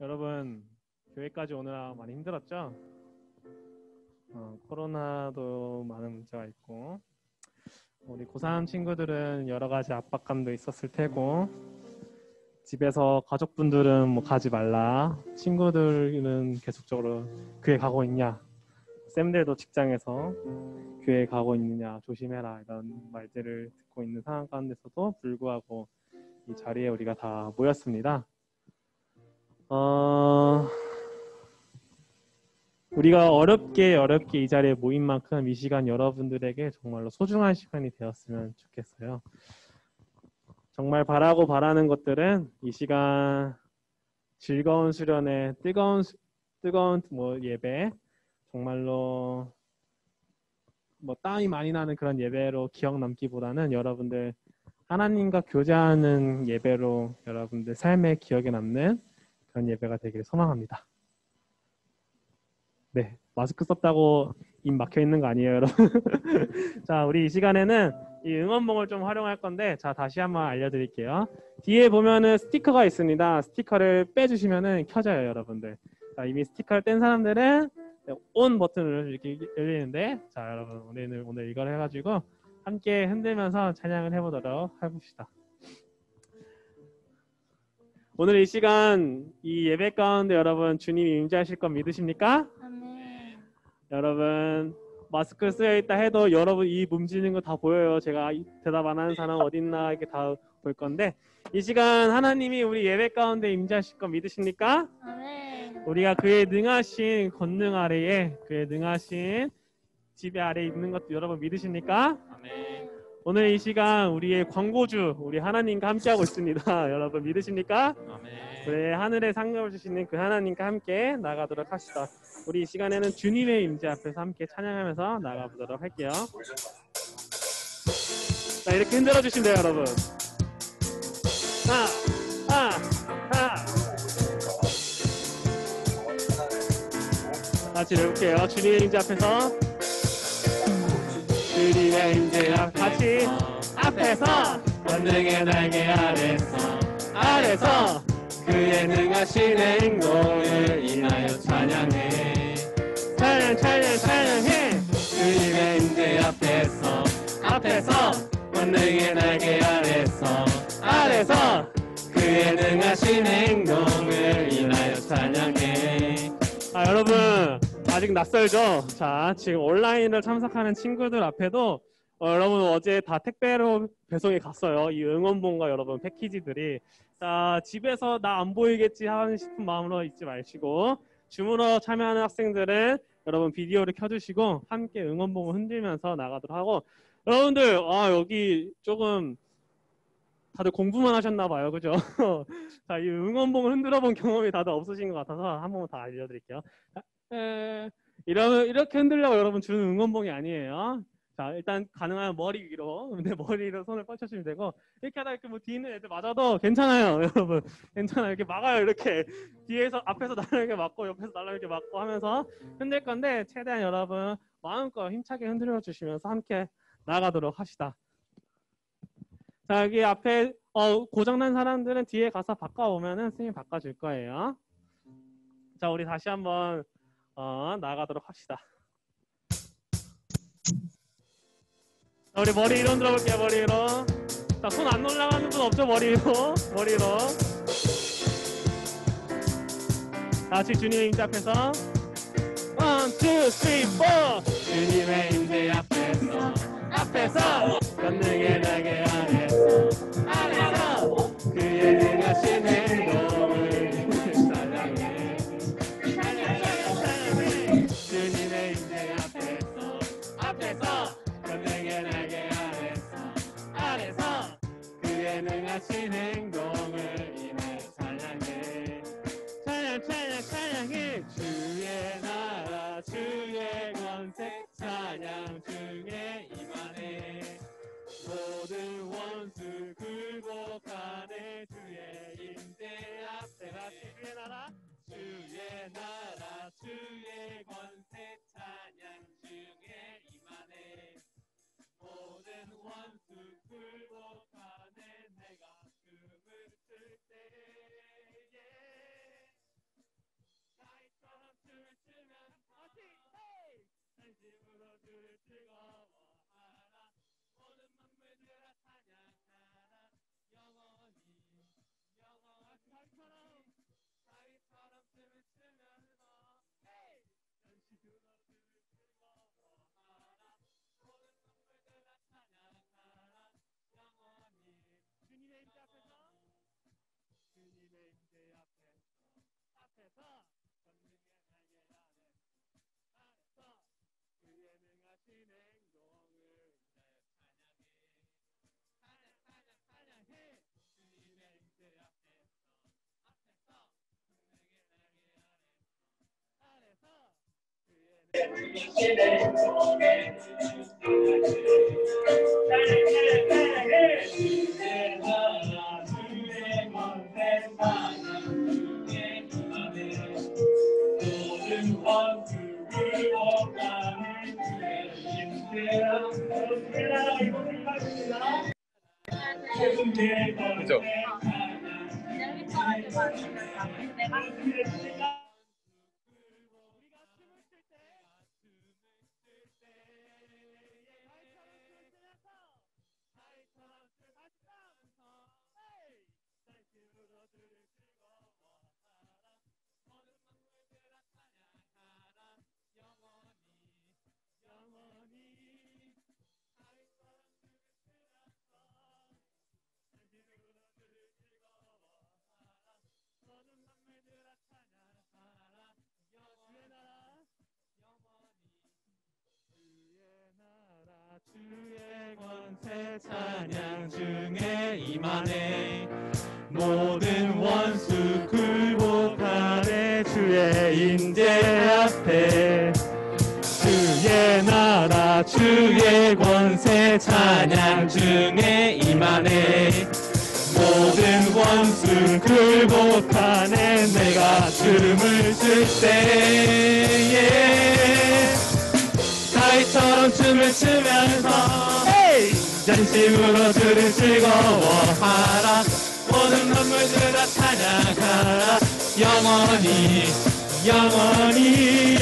여러분, 교회까지 오느라 많이 힘들었죠? 코로나도 많은 문제가 있고, 우리 고3 친구들은 여러 가지 압박감도 있었을 테고, 집에서 가족분들은 뭐 가지 말라, 친구들은 계속적으로 교회 가고 있냐, 쌤들도 직장에서 교회 가고 있느냐 조심해라 이런 말들을 듣고 있는 상황 가운데서도 불구하고 이 자리에 우리가 다 모였습니다. 우리가 어렵게 이 자리에 모인 만큼 이 시간 여러분들에게 정말로 소중한 시간이 되었으면 좋겠어요. 정말 바라는 것들은 이 시간 즐거운 수련회, 뜨거운 예배, 정말로 땀이 많이 나는 그런 예배로 기억 남기보다는 여러분들 하나님과 교제하는 예배로 여러분들 삶의 기억에 남는 그런 예배가 되기를 소망합니다. 네, 마스크 썼다고 입 막혀 있는 거 아니에요, 여러분? 자, 우리 이 시간에는 이 응원봉을 좀 활용할 건데, 자, 다시 한번 알려드릴게요. 뒤에 보면은 스티커가 있습니다. 스티커를 빼주시면은 켜져요, 여러분들. 자, 이미 스티커를 뗀 사람들은 온 버튼을 이렇게 열리는데, 자, 여러분 오늘 이걸 해가지고 함께 흔들면서 찬양을 해봅시다. 오늘 이 시간 이 예배 가운데 여러분 주님이 임재하실 것 믿으십니까? 아멘. 여러분 마스크 쓰여 있다 해도 여러분 입 움직이는 거 다 보여요. 제가 대답 안 하는 사람 어딨나 이렇게 다 볼 건데 이 시간 하나님이 우리 예배 가운데 임재하실 것 믿으십니까? 아멘. 우리가 그의 능하신 권능 아래에 그의 능하신 지배 아래에 있는 것도 여러분 믿으십니까? 아멘. 오늘 이 시간 우리의 광고주 우리 하나님과 함께하고 있습니다. 여러분 믿으십니까? 아멘. 우리 하늘에 상급을 주시는 그 하나님과 함께 나가도록 합시다. 우리 이 시간에는 주님의 임재 앞에서 함께 찬양하면서 나가보도록 할게요. 자, 이렇게 흔들어 주시면 돼요, 여러분. 하나. 같이 해볼게요. 주님의 임재 앞에서 주님의 임재 앞에서 권능의 날개 아래서 그의 능하신 행동을 인하여 찬양해 주님의 임재 앞에서 권능의 날개 아래서 그의 능하신 행동을 인하여 찬양해. 여러분 아직 낯설죠? 자, 지금 온라인을 참석하는 친구들 앞에도 여러분 어제 다 택배로 배송이 갔어요. 이 응원봉과 여러분 패키지들이. 자, 집에서 나 안 보이겠지 하는 싶은 마음으로 있지 마시고 줌으로 참여하는 학생들은 여러분 비디오를 켜주시고 함께 응원봉을 흔들면서 나가도록 하고 여러분들 여기 조금 다들 공부만 하셨나 봐요. 그죠? 자, 이 응원봉을 흔들어 본 경험이 다들 없으신 것 같아서 한 번만 더 알려드릴게요. 이렇게 흔들려고 여러분 주는 응원봉이 아니에요. 자, 일단 가능하면 머리 위로, 근데 머리 위로 손을 뻗쳐주시면 되고 이렇게 하다 이렇게 뭐 뒤에 있는 애들 맞아도 괜찮아요, 여러분. 괜찮아요. 이렇게 막아요. 이렇게 뒤에서 앞에서 나를 이렇게 맞고 옆에서 나를 이렇게 맞고 하면서 흔들 건데 최대한 여러분 마음껏 힘차게 흔들어 주시면서 함께 나가도록 합시다. 자, 여기 앞에 고장난 사람들은 뒤에 가서 바꿔오면은 선생님이 바꿔줄 거예요. 자, 우리 다시 한번 나가도록 합시다. 자, 우리 머리 위로 흔들어 볼게요. 머리 위로. 자, 손 안 올라가는 분 없죠? 머리 위로. 다시 주님의 임재 앞에서 1, 2, 3, 4 주님의 임재 앞에서 권능의 날개 아래서 그의 능하신 행동을 찬양해 주님의 임재 앞에서 권능의 날개 아래서 그의 능하신 행동을 인해 찬양해 주의 나라 주의 권세 찬양 중에 임하네 모든 원수 굴복하네 주의 임재 앞에 같이 주의 나라 주의 권세 찬양 중에 임하네 모든 원수 굴복하네 내가 춤을 출 때에 그죠? 주의 권세 찬양 중에 임하네. 모든 원수 굴복하네. 주의 임재 앞에 주의 나라 주의 권세 찬양 중에 임하네. 모든 원수 굴복하네. 내가 춤을 출 때에 다윗처럼 춤을 추면서 전심으로 주를 즐거워하라. 모든 만물들 다 찬양하라. 영원히 영원히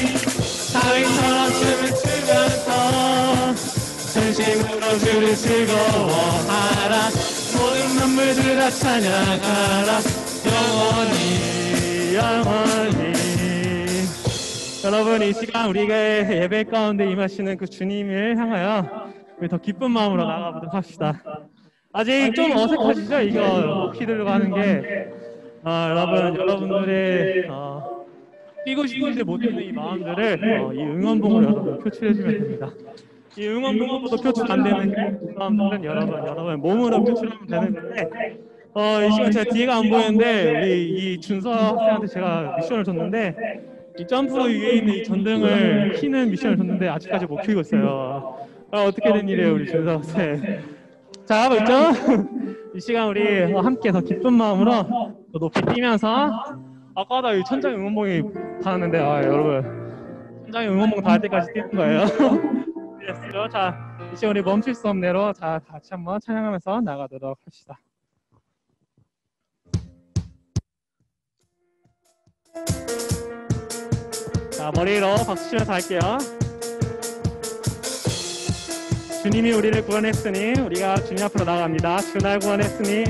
다윗처럼 춤을 추면서 전심으로 주를 즐거워하라. 모든 만물들 다 찬양하라. 영원히 영원히. 여러분, 이 시간 우리가 예배 가운데 임하시는 그 주님을 향하여 우리 더 기쁜 마음으로 나가보도록 합시다. 아직 좀 어색하시죠? 이거 키 들고 하는 게 여러분들의 뛰고 싶은데 못 뛰는 이 마음들을 이 응원봉으로 여러분 표출해주면 됩니다. 이 응원봉으로도 표출 안 되는 마음들은 여러분 몸으로 표출하면 되는 건데 이 시간 제가 뒤가 안 보이는데 우리 이 준서 학생한테 제가 미션을 줬는데 이 점프 위에 있는 이 전등을 켜는 미션을 줬는데 아직까지 못 켜고 있어요. 어떻게 된 일이에요, 우리 준서 학생? 잘 하고 있죠? 이 시간 우리 함께 더 기쁜 마음으로 더 높이 뛰면서 아까도 이 천장 응원봉이 닿았는데 여러분 천장에 응원봉 닿을 때까지 뛰는 거예요. 됐죠? 자, 이 시간 우리 멈출 수 없네로 자 같이 한번 찬양하면서 나가도록 합시다. 자, 머리로 박수 치면서 할게요. 주님이 우리를 구원했으니 우리가 주님 앞으로 나갑니다. 주 날 구원했으니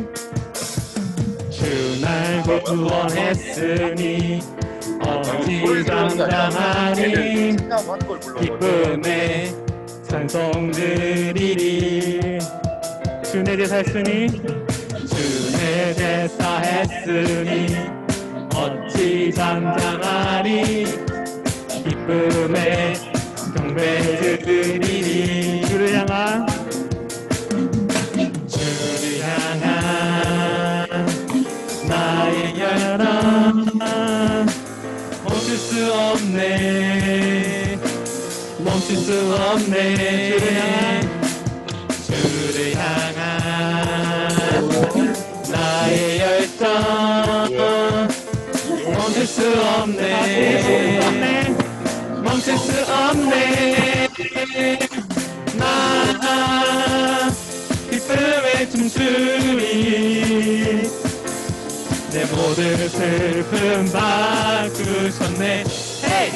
주 날 구원했으니 어찌 장담하니 기쁨에 찬송드리리. 주 내 대사 했으니 주 내 대사 했으니 어찌 장담하니 기쁨에 경배드리리. 주를 향한 나의 열망 멈출 수 없네. 멈출 수 없네. 주를 향한 나의 열정 멈출 수 없네. 멈출 수 없네. 나 기쁨에 춤추리. 내 모든 슬픔 바꾸셨네. 헤이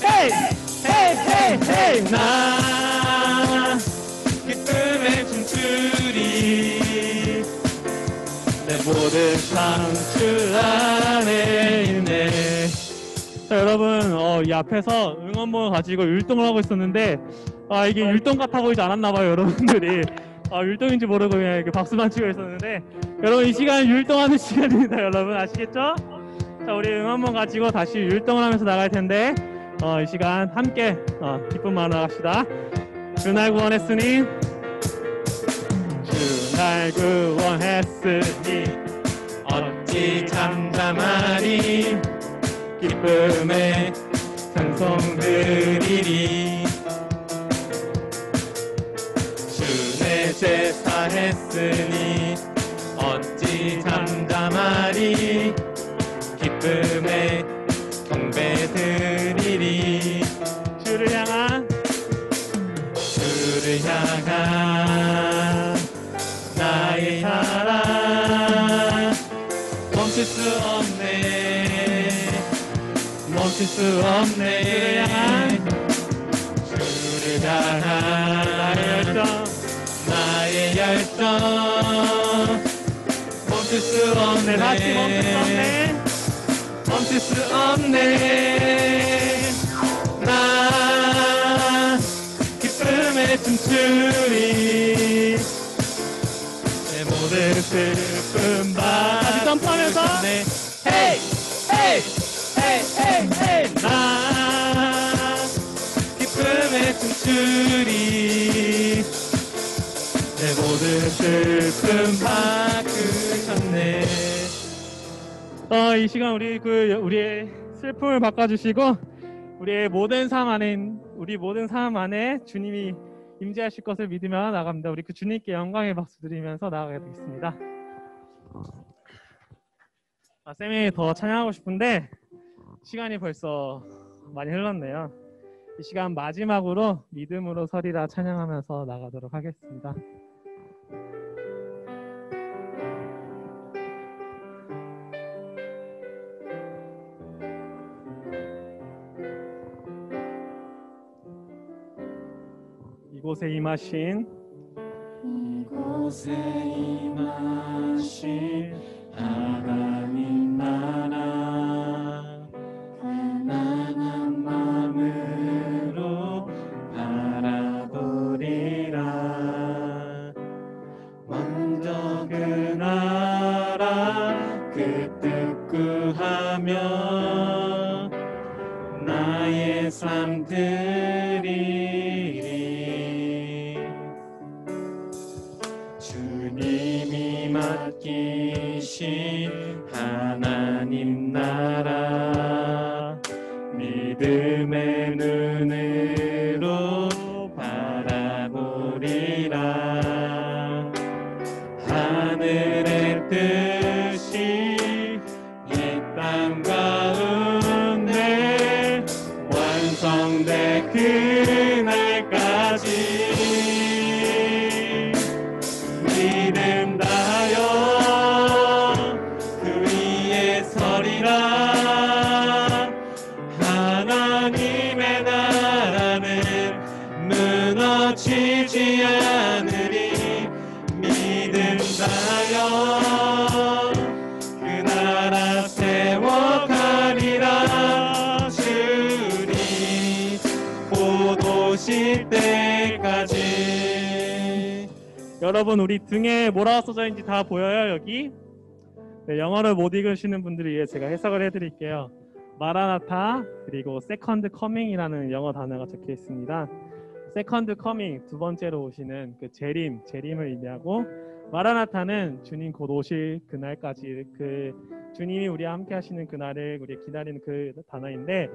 헤이 헤이 헤이 헤이. 나 기쁨에 춤추리. 내 모든 상추 안에 있네. 자, 여러분 이 앞에서 응원봉을 가지고 율동을 하고 있었는데 이게 율동 같아 보이지 않았나봐요. 여러분들이 율동인지 모르고 그냥 이렇게 박수만 치고 있었는데 여러분 이 시간 율동하는 시간입니다. 여러분 아시겠죠? 자, 우리 응원문 가지고 다시 율동을 하면서 나갈 텐데 이 시간 함께 기쁜 마음으로 나갑시다. 주날 구원했으니 주날 구원했으니 어찌 잠잠하리 기쁨에 찬송드리리 주내 제사했으니 어찌 잠잠하리 기쁨에 경배드리리 주를 향한 나의 사랑 멈출 수 없네 주를 향한 나의 열정 멈출 수 없네 나 기쁨에 춤추리 내 모든 슬픔 다시 점프하면서 헤이 헤이 헤이 헤이 헤이 나 기쁨에 춤추리 내 모든 슬픔 바꾸셨네. 이 시간 우리의 슬픔을 바꿔주시고 우리 모든 삶 안에 주님이 임재하실 것을 믿으며 나갑니다. 우리 그 주님께 영광의 박수 드리면서 나아가게 되겠습니다. 쌤이 더 찬양하고 싶은데 시간이 벌써 많이 흘렀네요. 이 시간 마지막으로 믿음으로 서리라 찬양하면서 나가도록 하겠습니다. 이곳에 임하신 하나님 나라 가난한 마음으로 바라보리라 먼저 그 나라 그 뜻 구하며 나의 삶 드리리 주님이 맡기신 하나님 나라 믿음의 눈으로 바라보리라 하늘의 뜻이 이 땅 가운데 완성될 그날까지 믿음 다하여 그 위에 서리라 하나님의 나라는 무너지지 않으리 믿음 다하여 그 나라 세워가리라 주님 곧 오실 때까지. 여러분 우리 등에 뭐라고 써져 있는지 다 보여요 여기? 네, 영어를 못 읽으시는 분들을 위해 제가 해석을 해드릴게요. 마라나타 그리고 세컨드 커밍이라는 영어 단어가 적혀 있습니다. 세컨드 커밍 두 번째로 오시는 그 재림을 의미하고 마라나타는 주님 곧 오실 그날까지 그 주님이 우리와 함께 하시는 그날을 우리 기다리는 그 단어인데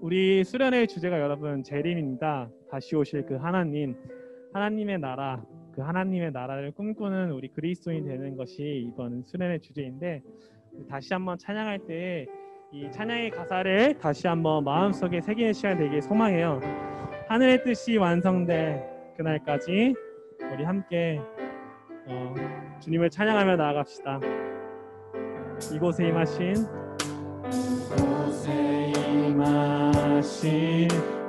우리 수련회의 주제가 여러분 재림입니다. 다시 오실 그 하나님의 나라 그 하나님의 나라를 꿈꾸는 우리 그리스도인이 되는 것이 이번 수련회 주제인데 다시 한번 찬양할 때 이 찬양의 가사를 다시 한번 마음속에 새기는 시간이 되길 소망해요. 하늘의 뜻이 완성될 그날까지 우리 함께 주님을 찬양하며 나아갑시다. 이곳에 임하신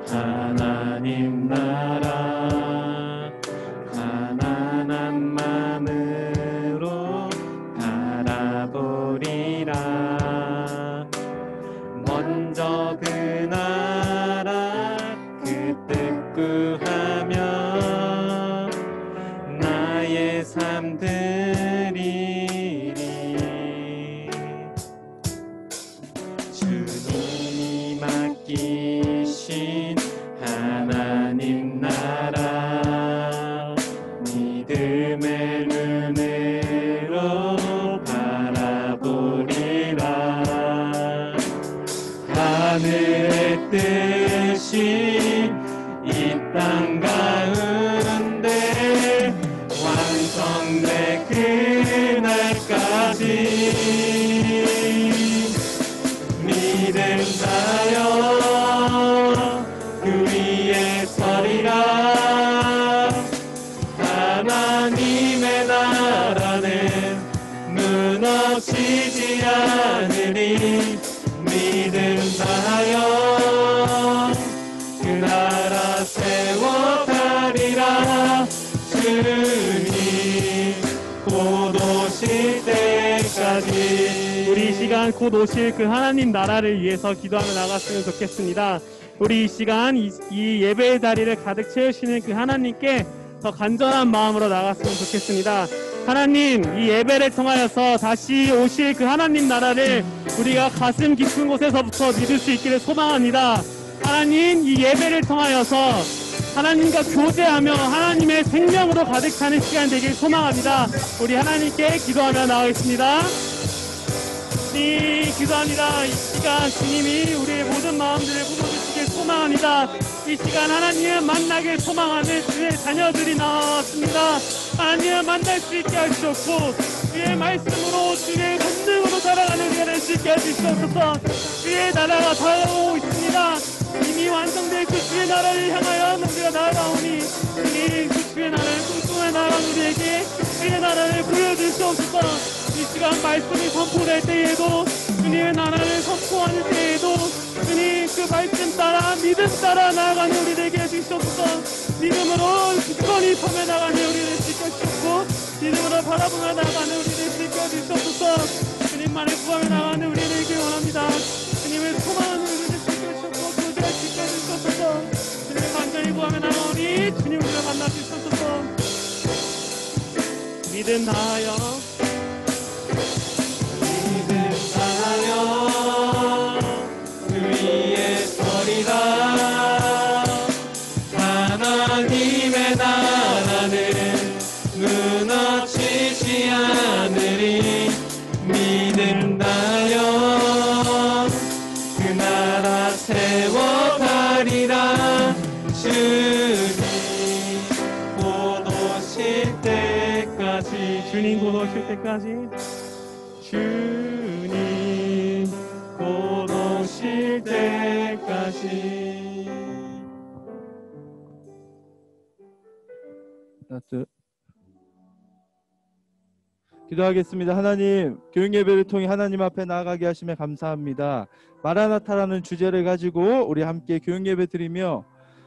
하나님 나라 가난한 마음으로 바라보리라 먼저 그 나라 그 뜻 구하며 나의 삶 드리리 하늘의 뜻이 이 땅 가운데 완성될 그날까지 믿음하여 그 위에 서리라. 하나님의 나라는 무너지지 않으리. 믿음하여 그 나라 세워가리라. 주님 곧 오실 때까지. 우리 이 시간 곧 오실 그 하나님 나라를 위해서 기도하며 나갔으면 좋겠습니다. 우리 이 시간 이 예배의 자리를 가득 채우시는 그 하나님께 더 간절한 마음으로 나갔으면 좋겠습니다. 하나님, 이 예배를 통하여서 다시 오실 그 하나님 나라를 우리가 가슴 깊은 곳에서부터 믿을 수 있기를 소망합니다. 하나님, 이 예배를 통하여서 하나님과 교제하며 하나님의 생명으로 가득 차는 시간 되길 소망합니다. 우리 하나님께 기도하며 나가겠습니다. 기도합니다. 이 시간 주님이 우리의 모든 마음들을 부어주시길 소망합니다. 이 시간 하나님을 만나길 소망하는 주의 자녀들이 나왔습니다. 하나님을 만날 수 있게 하시옵고 주의 말씀으로 주의 권능으로 살아가는 우리가 될 수 있게 해주시옵소서. 주의 나라가 다가오고 있습니다. 이미 완성될 그 주의 나라를 향하여 우리가 나아가오니 주님 그 주의 나라를 꿈꾸는 나라 우리에게 주의 나라를 보여주시옵소서. 이 시간 말씀이 선포될 때에도 주님의 나라를 선포하는 때에도 주님 그 말씀 따라 믿음 따라 나아가는 우리 되게 해주시옵소서. 믿음으로 굳건히 펴며 나가는 우리 될 수 있게 하시옵고 믿음으로 바라보며 나가는 우리 될 수 있게 해주시옵소서. 주님만을 구하며 나가는 우리 되길 원합니다. 주님을 소망하는 우리 될 수 있게 하시옵고 교제할 수 있게 해주시옵소서. 주님을 간절히 구하며 나가오니 주님 우리가 만나 주시옵소서. 믿음 다하여 그 위에 서리라. 하나님의 나라는 무너지지 않으리. 믿음 다하여 그 나라 세워가리라. 주님 곧 오실 때까지. 주님 곧 오실 때까지. 주님 곧 오실 때까지. 기도하겠습니다. 하나님, 교육 예배를 통해 하나님 앞에 나아가게 하심에 감사합니다. 마라나타라는 주제를 가지고 우리 함께 교육 예배 드리며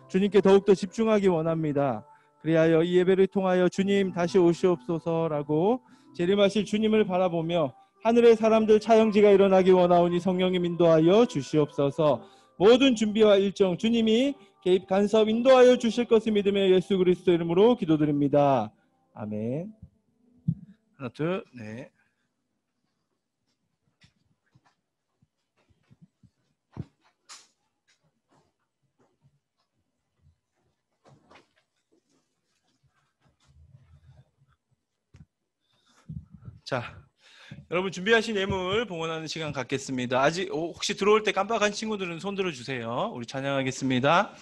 주님께 더욱더 집중하기 원합니다. 그리하여 이 예배를 통하여 주님 다시 오시옵소서라고 재림하실 주님을 바라보며 하늘의 사람들 차영지가 일어나기 원하오니 성령님 인도하여 주시옵소서. 모든 준비와 일정 주님이 개입 간섭 인도하여 주실 것을 믿으며 예수 그리스도 이름으로 기도드립니다. 아멘. 하나 둘 네. 자, 여러분 준비하신 예물 봉헌하는 시간 갖겠습니다. 아직 혹시 들어올 때 깜빡한 친구들은 손 들어주세요. 우리 찬양하겠습니다.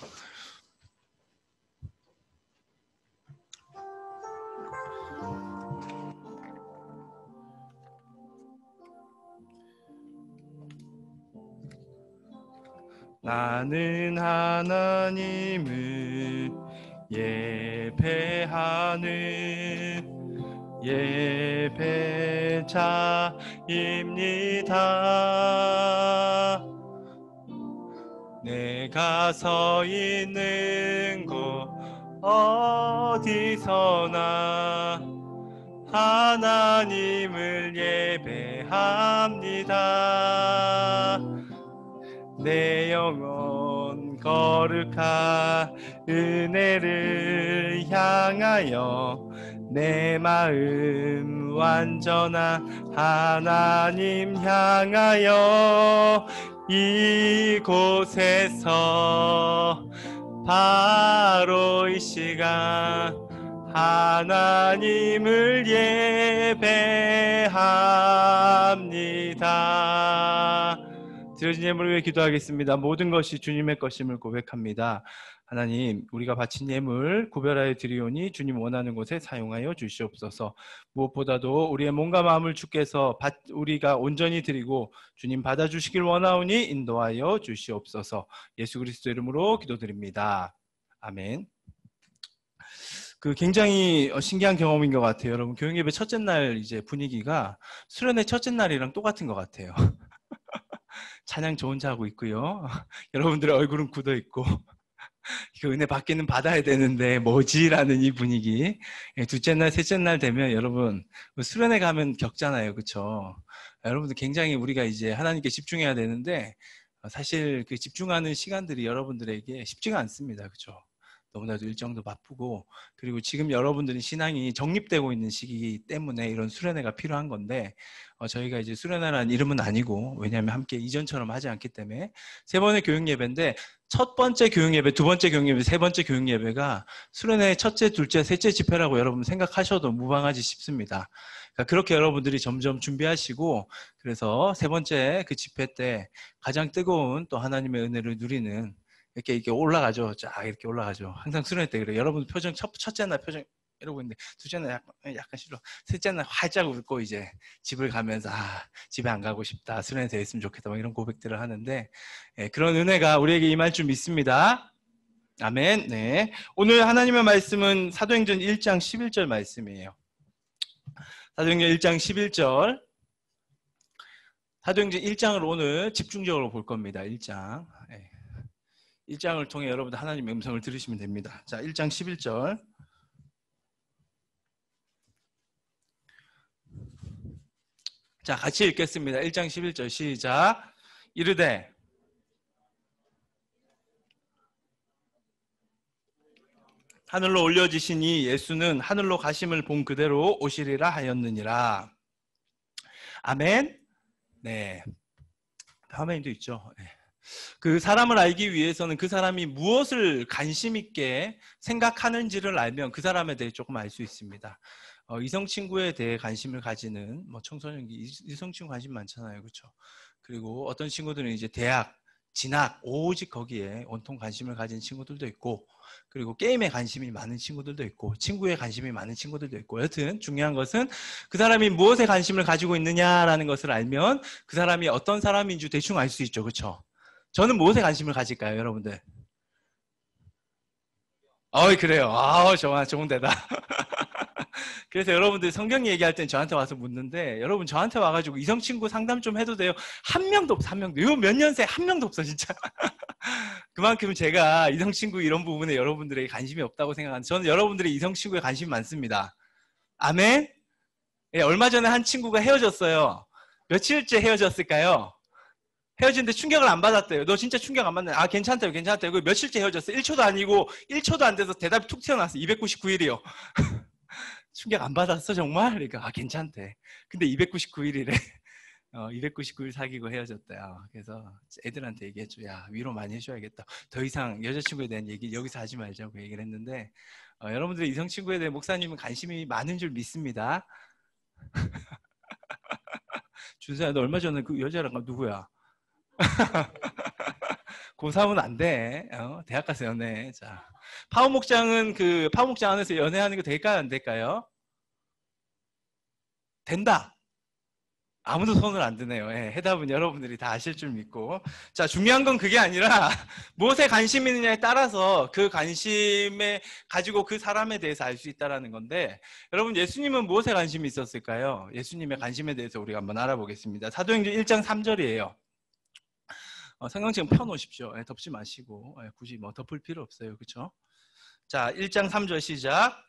나는 하나님을 예배하는 예배자입니다. 내가 서 있는 곳 어디서나 하나님을 예배합니다. 내 영혼 거룩한 은혜를 향하여 내 마음 완전한 하나님 향하여 이곳에서 바로 이 시간 하나님을 예배합니다. 드려진 예물을 위해 기도하겠습니다. 모든 것이 주님의 것임을 고백합니다. 하나님, 우리가 바친 예물 구별하여 드리오니 주님 원하는 곳에 사용하여 주시옵소서. 무엇보다도 우리의 몸과 마음을 주께서 우리가 온전히 드리고 주님 받아주시길 원하오니 인도하여 주시옵소서. 예수 그리스도 이름으로 기도드립니다. 아멘. 굉장히 신기한 경험인 것 같아요. 여러분, 교육예배 첫째 날 이제 분위기가 수련회 첫째 날이랑 똑같은 것 같아요. 찬양 저 혼자 하고 있고요. 여러분들의 얼굴은 굳어 있고 그 은혜 받기는 받아야 되는데 뭐지라는 이 분위기. 둘째 날, 셋째 날 되면 여러분 수련회 가면 겪잖아요, 그렇죠? 여러분들 굉장히 우리가 이제 하나님께 집중해야 되는데 사실 그 집중하는 시간들이 여러분들에게 쉽지가 않습니다, 그렇죠? 너무나도 일정도 바쁘고, 그리고 지금 여러분들이 신앙이 정립되고 있는 시기이기 때문에 이런 수련회가 필요한 건데 저희가 이제 수련회라는 이름은 아니고, 왜냐하면 함께 이전처럼 하지 않기 때문에 세 번의 교육예배인데 첫 번째 교육예배, 두 번째 교육예배, 세 번째 교육예배가 수련회 첫째, 둘째, 셋째 집회라고 여러분 생각하셔도 무방하지 싶습니다. 그러니까 그렇게 여러분들이 점점 준비하시고, 그래서 세 번째 그 집회 때 가장 뜨거운 또 하나님의 은혜를 누리는 이렇게 올라가죠. 쫙 이렇게 올라가죠. 항상 수련회 때 그래요. 여러분 표정 첫째 날 표정 이러고 있는데 둘째 날 약간 싫어. 셋째 날 활짝 웃고 이제 집을 가면서 집에 안 가고 싶다. 수련회 돼 있으면 좋겠다. 막 이런 고백들을 하는데 그런 은혜가 우리에게 임할 줄 믿습니다. 아멘. 네. 오늘 하나님의 말씀은 사도행전 1장 11절 말씀이에요. 사도행전 1장 11절. 사도행전 1장을 오늘 집중적으로 볼 겁니다. 1장. 1장을 통해 여러분들 하나님의 음성을 들으시면 됩니다. 자, 1장 11절. 자, 같이 읽겠습니다. 1장 11절 시작. 이르되 하늘로 올려지시니 예수는 하늘로 가심을 본 그대로 오시리라 하였느니라. 아멘. 네. 아멘도 있죠. 네. 그 사람을 알기 위해서는 그 사람이 무엇을 관심 있게 생각하는지를 알면 그 사람에 대해 조금 알 수 있습니다. 이성 친구에 대해 관심을 가지는 청소년기 이성 친구 관심 많잖아요, 그렇죠? 그리고 어떤 친구들은 이제 대학, 진학 오직 거기에 온통 관심을 가진 친구들도 있고, 그리고 게임에 관심이 많은 친구들도 있고, 친구에 관심이 많은 친구들도 있고, 여튼 중요한 것은 그 사람이 무엇에 관심을 가지고 있느냐라는 것을 알면 그 사람이 어떤 사람인지 대충 알 수 있죠, 그렇죠? 저는 무엇에 관심을 가질까요, 여러분들? 그래요. 좋은 대답. 그래서 여러분들 성경 얘기할 땐 저한테 와서 묻는데, 여러분 저한테 와가지고 이성 친구 상담 좀 해도 돼요? 한 명도 없어, 한 명도. 요 몇 년 새 한 명도 없어, 진짜. 그만큼 제가 이성 친구 이런 부분에 여러분들에게 관심이 없다고 생각하는데, 저는 여러분들의 이성 친구에 관심이 많습니다. 아멘? 얼마 전에 한 친구가 헤어졌어요. 며칠째 헤어졌을까요? 헤어지는데 충격을 안 받았대요. 너 진짜 충격 안 받네. 괜찮대요, 괜찮대요. 그 며칠째 헤어졌어. 1초도 아니고 1초도 안 돼서 대답이 툭 튀어나왔어. 299일이요. 충격 안 받았어, 정말? 그러니까 괜찮대. 근데 299일이래. 299일 사귀고 헤어졌대. 그래서 애들한테 얘기했죠. 야, 위로 많이 해줘야겠다. 더 이상 여자친구에 대한 얘기 여기서 하지 말자고 얘기를 했는데, 여러분들의 이성친구에 대해 목사님은 관심이 많은 줄 믿습니다. 준서야, 너 얼마 전에 그 여자랑 누구야? 고3은 안 돼. 대학 가서 연애. 자, 파워 목장은 파워 목장 안에서 연애하는 거 될까요, 안 될까요? 된다. 아무도 손을 안 드네요. 해답은 여러분들이 다 아실 줄 믿고. 자, 중요한 건 그게 아니라 무엇에 관심이 있느냐에 따라서 그 관심에 가지고 그 사람에 대해서 알 수 있다는 건데, 여러분 예수님은 무엇에 관심이 있었을까요? 예수님의 관심에 대해서 우리가 한번 알아보겠습니다. 사도행전 1장 3절이에요. 성경책 펴놓으십시오. 덮지 마시고. 굳이 덮을 필요 없어요. 그렇죠? 자, 1장 3절 시작.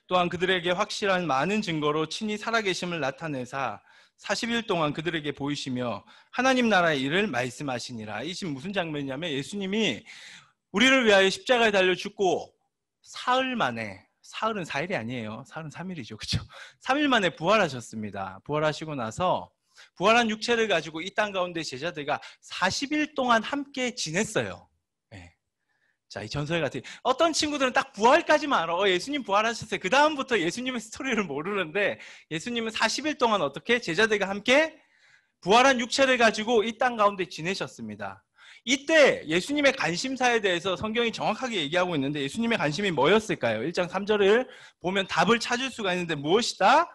또한 그들에게 확실한 많은 증거로 친히 살아계심을 나타내사 40일 동안 그들에게 보이시며 하나님 나라의 일을 말씀하시니라. 이 지금 무슨 장면이냐면, 예수님이 우리를 위하여 십자가에 달려 죽고 사흘 만에, 사흘은 4일이 아니에요. 사흘은 3일이죠. 그렇죠? 3일 만에 부활하셨습니다. 부활하시고 나서 부활한 육체를 가지고 이 땅 가운데 제자들과 40일 동안 함께 지냈어요. 자, 이 전설 같은, 어떤 친구들은 딱 부활까지만 알아. 예수님 부활하셨어요. 그 다음부터 예수님의 스토리를 모르는데, 예수님은 40일 동안 어떻게 제자들과 함께 부활한 육체를 가지고 이 땅 가운데 지내셨습니다. 이때 예수님의 관심사에 대해서 성경이 정확하게 얘기하고 있는데 예수님의 관심이 뭐였을까요? 1장 3절을 보면 답을 찾을 수가 있는데 무엇이다?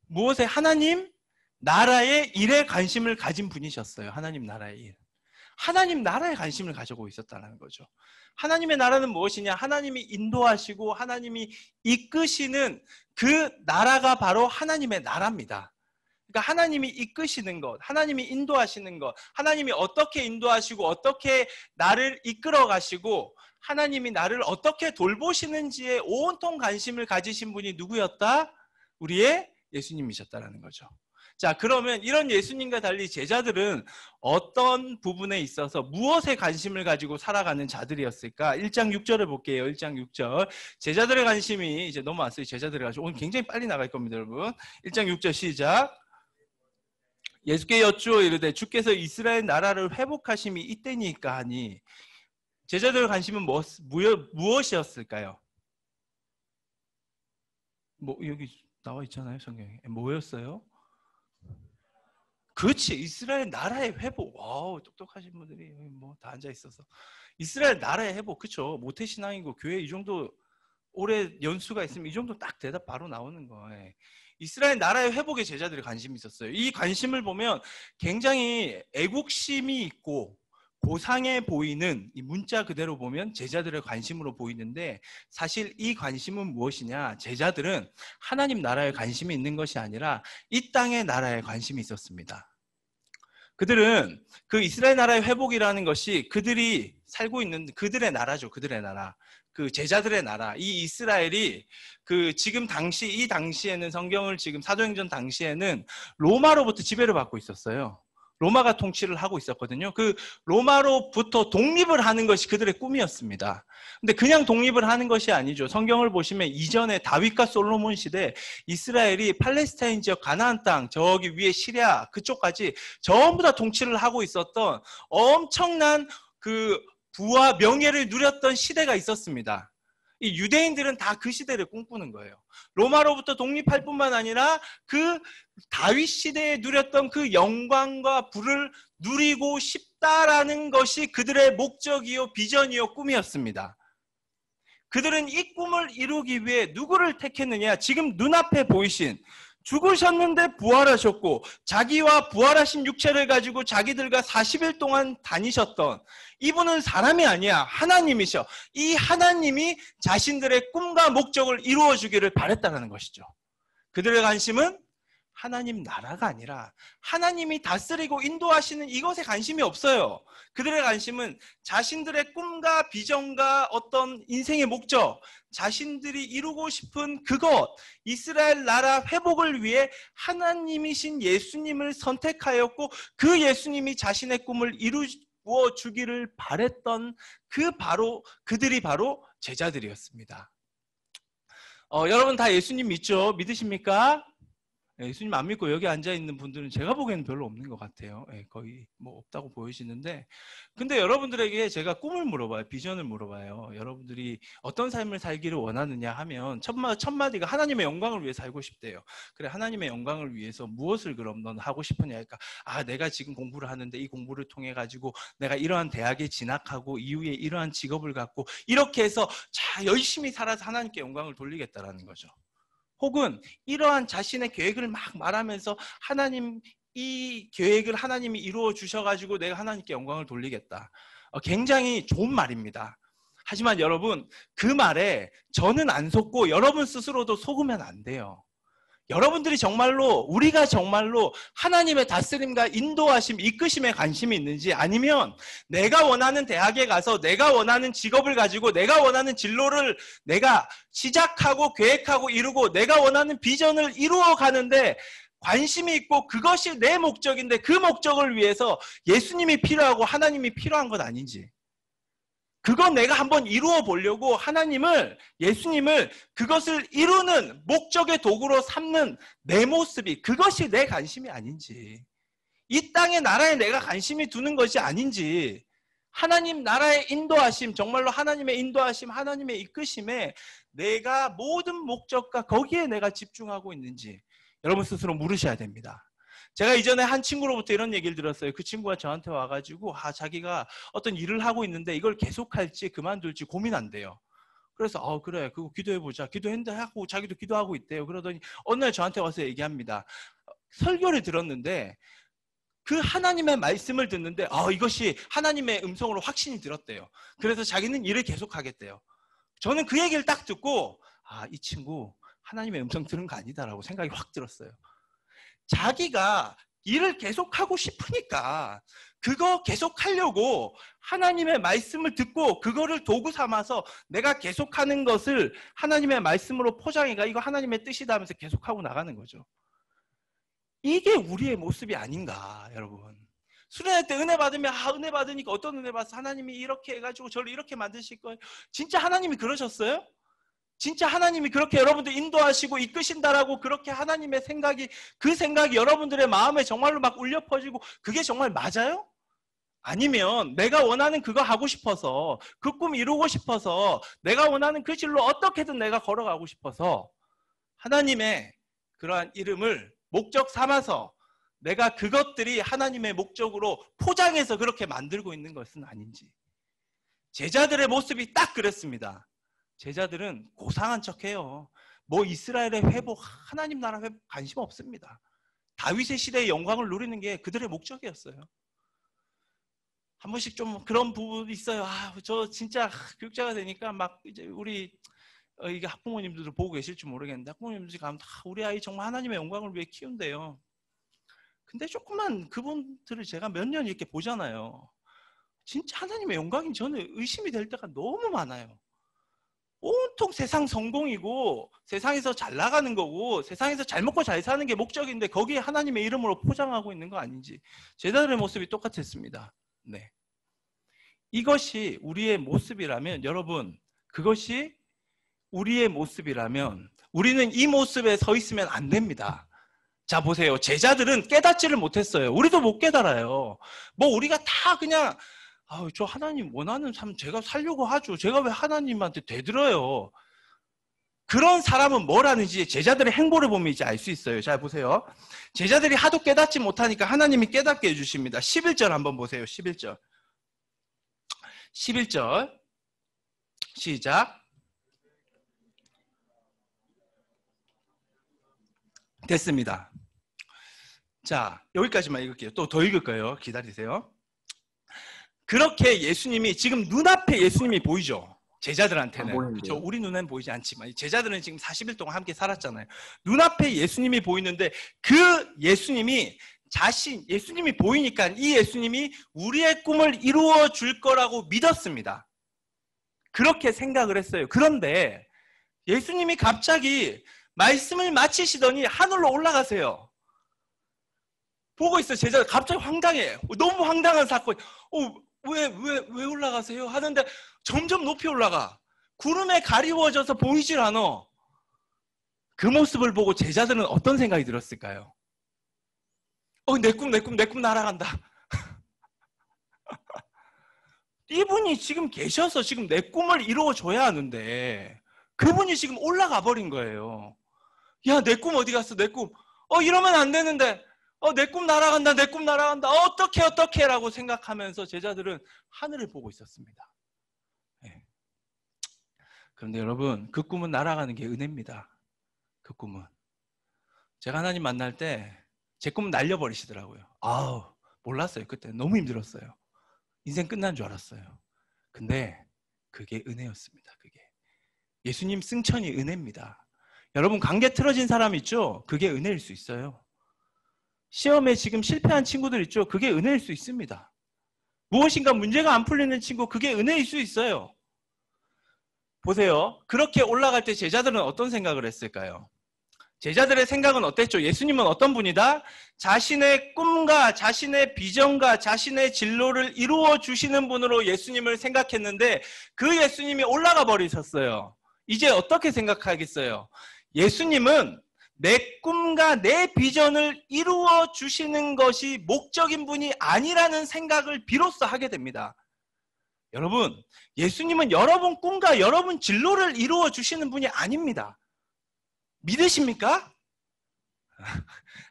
무엇에? 하나님 나라의 일에 관심을 가진 분이셨어요. 하나님 나라의 일. 하나님 나라에 관심을 가지고 있었다는 거죠. 하나님의 나라는 무엇이냐? 하나님이 인도하시고 하나님이 이끄시는 그 나라가 바로 하나님의 나라입니다. 그러니까 하나님이 이끄시는 것, 하나님이 인도하시는 것, 하나님이 어떻게 인도하시고 어떻게 나를 이끌어 가시고 하나님이 나를 어떻게 돌보시는지에 온통 관심을 가지신 분이 누구였다? 우리의 예수님이셨다라는 거죠. 자, 그러면 이런 예수님과 달리 제자들은 어떤 부분에 있어서 무엇에 관심을 가지고 살아가는 자들이었을까? 1장 6절을 볼게요. 1장 6절. 제자들의 관심이 이제 넘어왔어요. 제자들의 관심. 오늘 굉장히 빨리 나갈 겁니다, 여러분. 1장 6절 시작. 예수께 여쭈어 이르되 주께서 이스라엘 나라를 회복하심이 이때니까 하니. 제자들의 관심은 무엇이었을까요? 뭐 여기 나와 있잖아요, 성경에. 뭐였어요? 그렇지, 이스라엘 나라의 회복. 와우, 똑똑하신 분들이 뭐 다 앉아 있어서. 이스라엘 나라의 회복, 그렇죠? 모태신앙이고 교회 이 정도 올해 연수가 있으면 이 정도 딱 대답 바로 나오는 거예요. 이스라엘 나라의 회복에 제자들이 관심이 있었어요. 이 관심을 보면 굉장히 애국심이 있고 고상해 보이는, 이 문자 그대로 보면 제자들의 관심으로 보이는데 사실 이 관심은 무엇이냐? 제자들은 하나님 나라에 관심이 있는 것이 아니라 이 땅의 나라에 관심이 있었습니다. 그들은 그 이스라엘 나라의 회복이라는 것이 그들이 살고 있는 그들의 나라죠. 그들의 나라. 그 제자들의 나라. 이 이스라엘이 그 지금 당시, 이 당시에는 성경을 지금 사도행전 당시에는 로마로부터 지배를 받고 있었어요. 로마가 통치를 하고 있었거든요. 그 로마로부터 독립을 하는 것이 그들의 꿈이었습니다. 근데 그냥 독립을 하는 것이 아니죠. 성경을 보시면 이전에 다윗과 솔로몬 시대 이스라엘이 팔레스타인 지역 가나안 땅, 저기 위에 시리아 그쪽까지 전부 다 통치를 하고 있었던 엄청난 그 부와 명예를 누렸던 시대가 있었습니다. 이 유대인들은 다 그 시대를 꿈꾸는 거예요. 로마로부터 독립할 뿐만 아니라 그 다윗 시대에 누렸던 그 영광과 부를 누리고 싶다라는 것이 그들의 목적이요, 비전이요, 꿈이었습니다. 그들은 이 꿈을 이루기 위해 누구를 택했느냐? 지금 눈앞에 보이신 죽으셨는데 부활하셨고 자기와 부활하신 육체를 가지고 자기들과 40일 동안 다니셨던 이분은 사람이 아니야. 하나님이셔. 이 하나님이 자신들의 꿈과 목적을 이루어 주기를 바랬다는 것이죠. 그들의 관심은 하나님 나라가 아니라 하나님이 다스리고 인도하시는 이것에 관심이 없어요. 그들의 관심은 자신들의 꿈과 비전과 어떤 인생의 목적, 자신들이 이루고 싶은 그것, 이스라엘 나라 회복을 위해 하나님이신 예수님을 선택하였고 그 예수님이 자신의 꿈을 이루어 주기를 바랬던 그들이 바로 제자들이었습니다. 여러분 다 예수님 믿죠? 믿으십니까? 예수님 안 믿고 여기 앉아있는 분들은 제가 보기에는 별로 없는 것 같아요. 거의 뭐 없다고 보이시는데, 근데 여러분들에게 제가 꿈을 물어봐요. 비전을 물어봐요. 여러분들이 어떤 삶을 살기를 원하느냐 하면 첫 마디가 하나님의 영광을 위해 살고 싶대요. 그래, 하나님의 영광을 위해서 무엇을 그럼 넌 하고 싶으냐 하니까, 내가 지금 공부를 하는데 이 공부를 통해 가지고 내가 이러한 대학에 진학하고 이후에 이러한 직업을 갖고 이렇게 해서 열심히 살아서 하나님께 영광을 돌리겠다라는 거죠. 혹은 이러한 자신의 계획을 막 말하면서 하나님, 이 계획을 하나님이 이루어 주셔가지고 내가 하나님께 영광을 돌리겠다. 굉장히 좋은 말입니다. 하지만 여러분, 그 말에 저는 안 속고 여러분 스스로도 속으면 안 돼요. 여러분들이 정말로, 우리가 정말로 하나님의 다스림과 인도하심, 이끄심에 관심이 있는지, 아니면 내가 원하는 대학에 가서 내가 원하는 직업을 가지고 내가 원하는 진로를 내가 시작하고 계획하고 이루고 내가 원하는 비전을 이루어 가는데 관심이 있고 그것이 내 목적인데 그 목적을 위해서 예수님이 필요하고 하나님이 필요한 것 아닌지, 그건 내가 한번 이루어 보려고 예수님을 그것을 이루는 목적의 도구로 삼는 내 모습이, 그것이 내 관심이 아닌지, 이 땅의 나라에 내가 관심이 두는 것이 아닌지, 하나님 나라의 인도하심, 정말로 하나님의 인도하심, 하나님의 이끄심에 내가 모든 목적과 거기에 내가 집중하고 있는지 여러분 스스로 물으셔야 됩니다. 제가 이전에 한 친구로부터 이런 얘기를 들었어요. 그 친구가 저한테 와가지고 자기가 어떤 일을 하고 있는데 이걸 계속할지 그만둘지 고민한대요. 그래서 그래 그거 기도해보자. 기도했는데 하고 자기도 기도하고 있대요. 그러더니 어느 날 저한테 와서 얘기합니다. 설교를 들었는데 그 하나님의 말씀을 듣는데 이것이 하나님의 음성으로 확신이 들었대요. 그래서 자기는 일을 계속하겠대요. 저는 그 얘기를 딱 듣고 이 친구 하나님의 음성 들은 거 아니다라고 생각이 확 들었어요. 자기가 일을 계속하고 싶으니까 그거 계속하려고 하나님의 말씀을 듣고 그거를 도구 삼아서 내가 계속하는 것을 하나님의 말씀으로 포장해가 이거 하나님의 뜻이다 하면서 계속하고 나가는 거죠. 이게 우리의 모습이 아닌가 여러분. 수련회 때 은혜 받으면 은혜 받으니까 어떤 은혜 받았어? 하나님이 이렇게 해가지고 저를 이렇게 만드실 거예요. 진짜 하나님이 그러셨어요? 진짜 하나님이 그렇게 여러분들 인도하시고 이끄신다라고 그렇게 하나님의 생각이 그 생각이 여러분들의 마음에 정말로 막 울려 퍼지고 그게 정말 맞아요? 아니면 내가 원하는 그거 하고 싶어서 그 꿈 이루고 싶어서 내가 원하는 그 길로 어떻게든 내가 걸어가고 싶어서 하나님의 그러한 이름을 목적 삼아서 내가 그것들이 하나님의 목적으로 포장해서 그렇게 만들고 있는 것은 아닌지. 제자들의 모습이 딱 그랬습니다. 제자들은 고상한 척해요. 뭐 이스라엘의 회복, 하나님 나라 회복 관심 없습니다. 다윗의 시대의 영광을 누리는 게 그들의 목적이었어요. 한 번씩 좀 그런 부분이 있어요. 저 진짜 교육자가 되니까 막 이제 우리 이게 학부모님들도 보고 계실지 모르겠는데 학부모님들이 가면 우리 아이 정말 하나님의 영광을 위해 키운대요. 근데 조금만 그분들을 제가 몇 년 이렇게 보잖아요. 진짜 하나님의 영광이 저는 의심이 될 때가 너무 많아요. 온통 세상 성공이고 세상에서 잘 나가는 거고 세상에서 잘 먹고 잘 사는 게 목적인데 거기에 하나님의 이름으로 포장하고 있는 거 아닌지. 제자들의 모습이 똑같았습니다. 네. 이것이 우리의 모습이라면 여러분 그것이 우리의 모습이라면 우리는 이 모습에 서 있으면 안 됩니다. 자 보세요. 제자들은 깨닫지를 못했어요. 우리도 못 깨달아요. 뭐 우리가 다 그냥 저 하나님 원하는 삶 제가 살려고 하죠. 제가 왜 하나님한테 대들어요. 그런 사람은 뭘 하는지 제자들의 행보를 보면 이제 알 수 있어요. 자 보세요. 제자들이 하도 깨닫지 못하니까 하나님이 깨닫게 해주십니다. 11절 한번 보세요. 11절. 11절 시작. 됐습니다. 자 여기까지만 읽을게요. 또 더 읽을 거예요. 기다리세요. 그렇게 예수님이 지금 눈앞에 예수님이 보이죠. 제자들한테는. 그렇죠. 우리 눈에는 보이지 않지만 제자들은 지금 40일 동안 함께 살았잖아요. 눈앞에 예수님이 보이는데 그 예수님이 예수님이 보이니까 이 예수님이 우리의 꿈을 이루어 줄 거라고 믿었습니다. 그렇게 생각을 했어요. 그런데 예수님이 갑자기 말씀을 마치시더니 하늘로 올라가세요. 보고 있어요. 제자들 갑자기 황당해. 너무 황당한 사건. 왜 올라가세요? 하는데 점점 높이 올라가. 구름에 가리워져서 보이질 않아. 그 모습을 보고 제자들은 어떤 생각이 들었을까요? 내 꿈 날아간다. 이분이 지금 계셔서 지금 내 꿈을 이루어줘야 하는데 그분이 지금 올라가 버린 거예요. 야, 내 꿈 어디 갔어? 내 꿈. 이러면 안 되는데. 내 꿈 날아간다. 내 꿈 날아간다. 어떡해 라고 생각하면서 제자들은 하늘을 보고 있었습니다. 네. 그런데 여러분 그 꿈은 날아가는 게 은혜입니다. 그 꿈은. 제가 하나님 만날 때 제 꿈은 날려버리시더라고요. 몰랐어요. 그때 너무 힘들었어요. 인생 끝난 줄 알았어요. 근데 그게 은혜였습니다. 그게. 예수님 승천이 은혜입니다. 여러분 관계 틀어진 사람 있죠? 그게 은혜일 수 있어요. 시험에 지금 실패한 친구들 있죠? 그게 은혜일 수 있습니다. 무엇인가 문제가 안 풀리는 친구, 그게 은혜일 수 있어요. 보세요. 그렇게 올라갈 때 제자들은 어떤 생각을 했을까요? 제자들의 생각은 어땠죠? 예수님은 어떤 분이다? 자신의 꿈과 자신의 비전과 자신의 진로를 이루어 주시는 분으로 예수님을 생각했는데 그 예수님이 올라가 버리셨어요. 이제 어떻게 생각하겠어요? 예수님은 내 꿈과 내 비전을 이루어 주시는 것이 목적인 분이 아니라는 생각을 비로소 하게 됩니다. 여러분, 예수님은 여러분 꿈과 여러분 진로를 이루어 주시는 분이 아닙니다. 믿으십니까?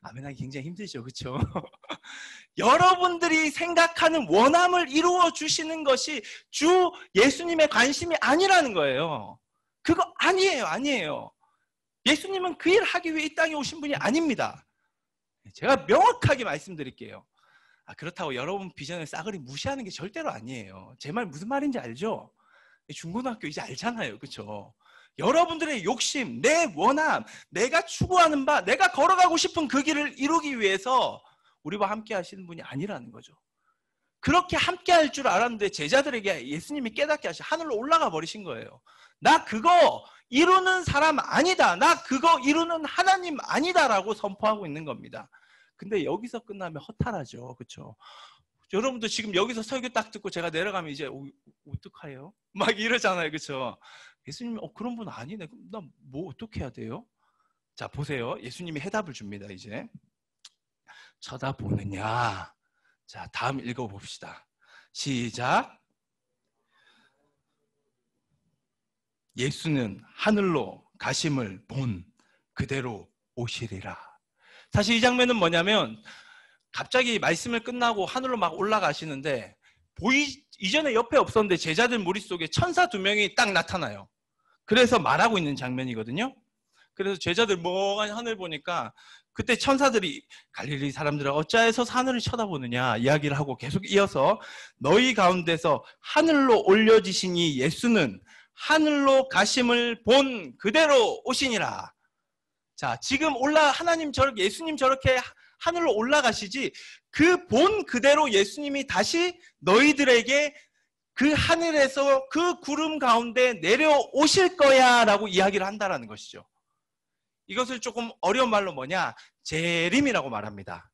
아멘하기 굉장히 힘들죠. 그렇죠? 여러분들이 생각하는 원함을 이루어 주시는 것이 주 예수님의 관심이 아니라는 거예요. 그거 아니에요. 아니에요. 예수님은 그 일 하기 위해 이 땅에 오신 분이 아닙니다. 제가 명확하게 말씀드릴게요. 그렇다고 여러분 비전을 싸그리 무시하는 게 절대로 아니에요. 제 말 무슨 말인지 알죠? 중고등학교 이제 알잖아요. 그렇죠? 여러분들의 욕심, 내 원함, 내가 추구하는 바, 내가 걸어가고 싶은 그 길을 이루기 위해서 우리와 함께 하시는 분이 아니라는 거죠. 그렇게 함께 할 줄 알았는데 제자들에게 예수님이 깨닫게 하시 하늘로 올라가 버리신 거예요. 나 그거 이루는 사람 아니다. 나 그거 이루는 하나님 아니다라고 선포하고 있는 겁니다. 근데 여기서 끝나면 허탈하죠. 그렇죠? 여러분도 지금 여기서 설교 딱 듣고 제가 내려가면 이제 어떡해요? 막 이러잖아요. 그렇죠? 예수님이 그런 분 아니네. 그럼 나 뭐 어떻게 해야 돼요? 자, 보세요. 예수님이 해답을 줍니다. 이제 쳐다보느냐. 자, 다음 읽어봅시다. 시작. 예수는 하늘로 가심을 본 그대로 오시리라. 사실 이 장면은 뭐냐면 갑자기 말씀을 끝나고 하늘로 막 올라가시는데 이전에 옆에 없었는데 제자들 무리 속에 천사 2명이 딱 나타나요. 그래서 말하고 있는 장면이거든요. 그래서 제자들 멍하니 하늘 보니까 그때 천사들이 갈릴리 사람들아 어찌하여서 하늘을 쳐다보느냐 이야기를 하고 계속 이어서 너희 가운데서 하늘로 올려지시니 예수는 하늘로 가심을 본 그대로 오시니라. 자, 지금 예수님 저렇게 하늘로 올라가시지 그 본 그대로 예수님이 다시 너희들에게 그 하늘에서 그 구름 가운데 내려오실 거야 라고 이야기를 한다는 것이죠. 이것을 조금 어려운 말로 뭐냐? 재림이라고 말합니다.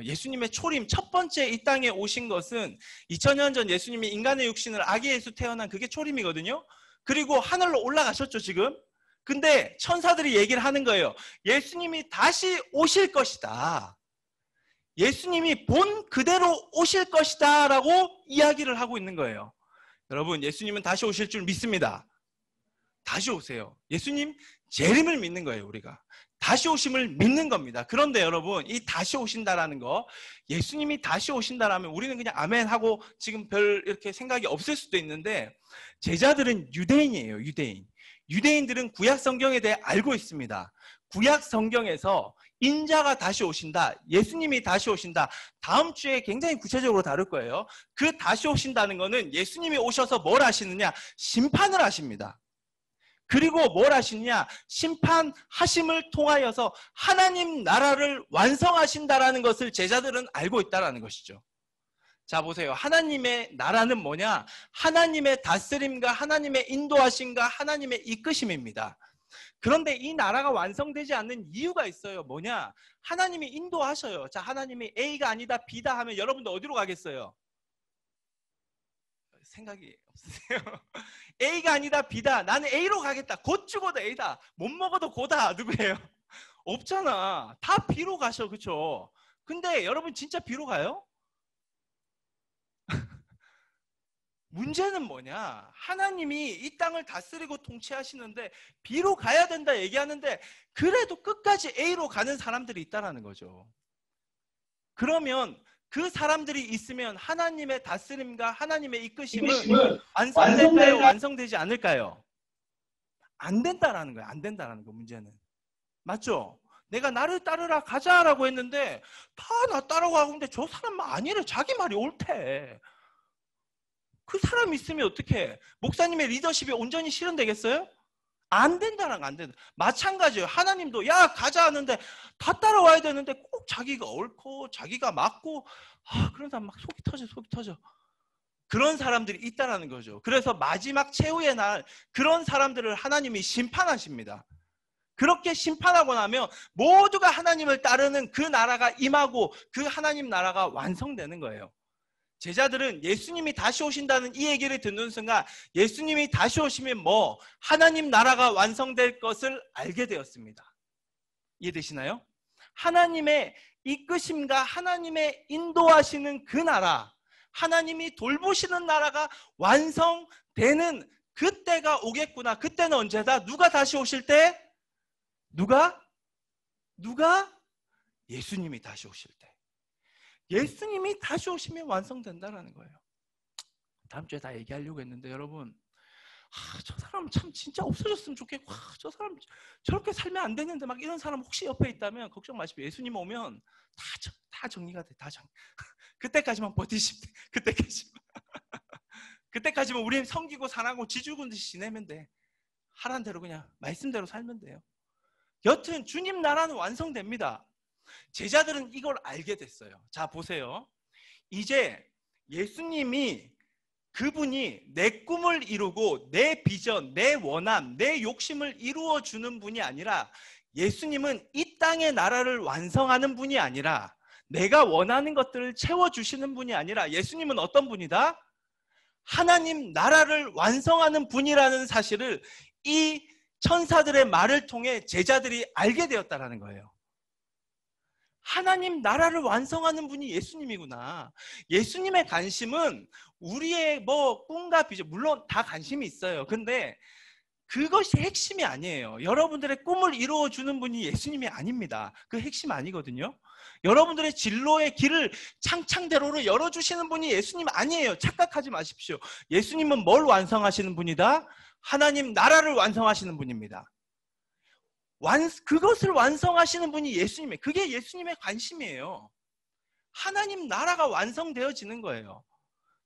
예수님의 초림, 첫 번째 이 땅에 오신 것은 2000년 전 예수님이 인간의 육신을 아기 예수 태어난 그게 초림이거든요. 그리고 하늘로 올라가셨죠 지금. 근데 천사들이 얘기를 하는 거예요. 예수님이 다시 오실 것이다. 예수님이 본 그대로 오실 것이다 라고 이야기를 하고 있는 거예요. 여러분, 예수님은 다시 오실 줄 믿습니다. 다시 오세요. 예수님 재림을 믿는 거예요. 우리가 다시 오심을 믿는 겁니다. 그런데 여러분, 이 다시 오신다라는 거, 예수님이 다시 오신다라면 우리는 그냥 아멘 하고 지금 별 이렇게 생각이 없을 수도 있는데, 제자들은 유대인이에요. 유대인들은 구약 성경에 대해 알고 있습니다. 구약 성경에서 인자가 다시 오신다, 예수님이 다시 오신다, 다음 주에 굉장히 구체적으로 다룰 거예요. 그 다시 오신다는 거는 예수님이 오셔서 뭘 하시느냐? 심판을 하십니다. 그리고 뭘 하시느냐? 심판하심을 통하여서 하나님 나라를 완성하신다라는 것을 제자들은 알고 있다라는 것이죠. 자, 보세요. 하나님의 나라는 뭐냐? 하나님의 다스림과 하나님의 인도하심과 하나님의 이끄심입니다. 그런데 이 나라가 완성되지 않는 이유가 있어요. 뭐냐? 하나님이 인도하셔요. 자, 하나님이 A가 아니다 B다 하면 여러분들 어디로 가겠어요? 생각이 없으세요? A가 아니다 B다. 나는 A로 가겠다. 곧 죽어도 A다. 못 먹어도 고다. 누구예요? 없잖아. 다 B로 가셔. 그렇죠? 근데 여러분 진짜 B로 가요? 문제는 뭐냐? 하나님이 이 땅을 다스리고 통치하시는데 B로 가야 된다 얘기하는데 그래도 끝까지 A로 가는 사람들이 있다는 거죠. 그러면 그 사람들이 있으면 하나님의 다스림과 하나님의 이끄심은 완성될까요? 완성되지 않을까요? 안 된다라는 거예요. 안 된다라는 거, 문제는. 맞죠? 내가 나를 따르라 가자라고 했는데 다 나 따라가고 있는데 저 사람은 아니래. 자기 말이 옳대. 그 사람이 있으면 어떡해? 목사님의 리더십이 온전히 실현되겠어요? 안 된다는 거, 안 된다. 마찬가지예요. 하나님도 야 가자 하는데 다 따라와야 되는데 꼭 자기가 옳고 자기가 맞고 그런 사람 막 속이 터져. 그런 사람들이 있다라는 거죠. 그래서 마지막 최후의 날 그런 사람들을 하나님이 심판하십니다. 그렇게 심판하고 나면 모두가 하나님을 따르는 그 나라가 임하고 그 하나님 나라가 완성되는 거예요. 제자들은 예수님이 다시 오신다는 이 얘기를 듣는 순간 예수님이 다시 오시면 하나님 나라가 완성될 것을 알게 되었습니다. 이해되시나요? 하나님의 이끄심과 하나님의 인도하시는 그 나라, 하나님이 돌보시는 나라가 완성되는 그때가 오겠구나. 그때는 언제다? 누가 다시 오실 때? 누가? 누가? 예수님이 다시 오실 때. 예수님이 다시 오시면 완성된다라는 거예요. 다음 주에 다 얘기하려고 했는데 여러분, 저 사람 참 진짜 없어졌으면 좋겠고, 저 사람 저렇게 살면 안 되는데 막 이런 사람 혹시 옆에 있다면 걱정 마십시오. 예수님 오면 다 정리가 돼. 다 그때까지만 버티시면 돼. 그때까지만 우리 섬기고 사랑하고 지죽은 듯이 지내면 돼. 하란 대로 그냥 말씀대로 살면 돼요. 여튼 주님 나라는 완성됩니다. 제자들은 이걸 알게 됐어요. 자, 보세요. 이제 예수님이, 그분이 내 꿈을 이루고 내 비전, 내 원함, 내 욕심을 이루어주는 분이 아니라, 예수님은 이 땅의 나라를 완성하는 분이 아니라, 내가 원하는 것들을 채워주시는 분이 아니라, 예수님은 어떤 분이다? 하나님 나라를 완성하는 분이라는 사실을 이 천사들의 말을 통해 제자들이 알게 되었다는 거예요. 하나님 나라를 완성하는 분이 예수님이구나. 예수님의 관심은 우리의 꿈과 비전, 물론 다 관심이 있어요. 근데 그것이 핵심이 아니에요. 여러분들의 꿈을 이루어주는 분이 예수님이 아닙니다. 그 핵심 아니거든요. 여러분들의 진로의 길을 창창대로로 열어주시는 분이 예수님 아니에요. 착각하지 마십시오. 예수님은 뭘 완성하시는 분이다? 하나님 나라를 완성하시는 분입니다. 그것을 완성하시는 분이 예수님이에요. 그게 예수님의 관심이에요. 하나님 나라가 완성되어지는 거예요.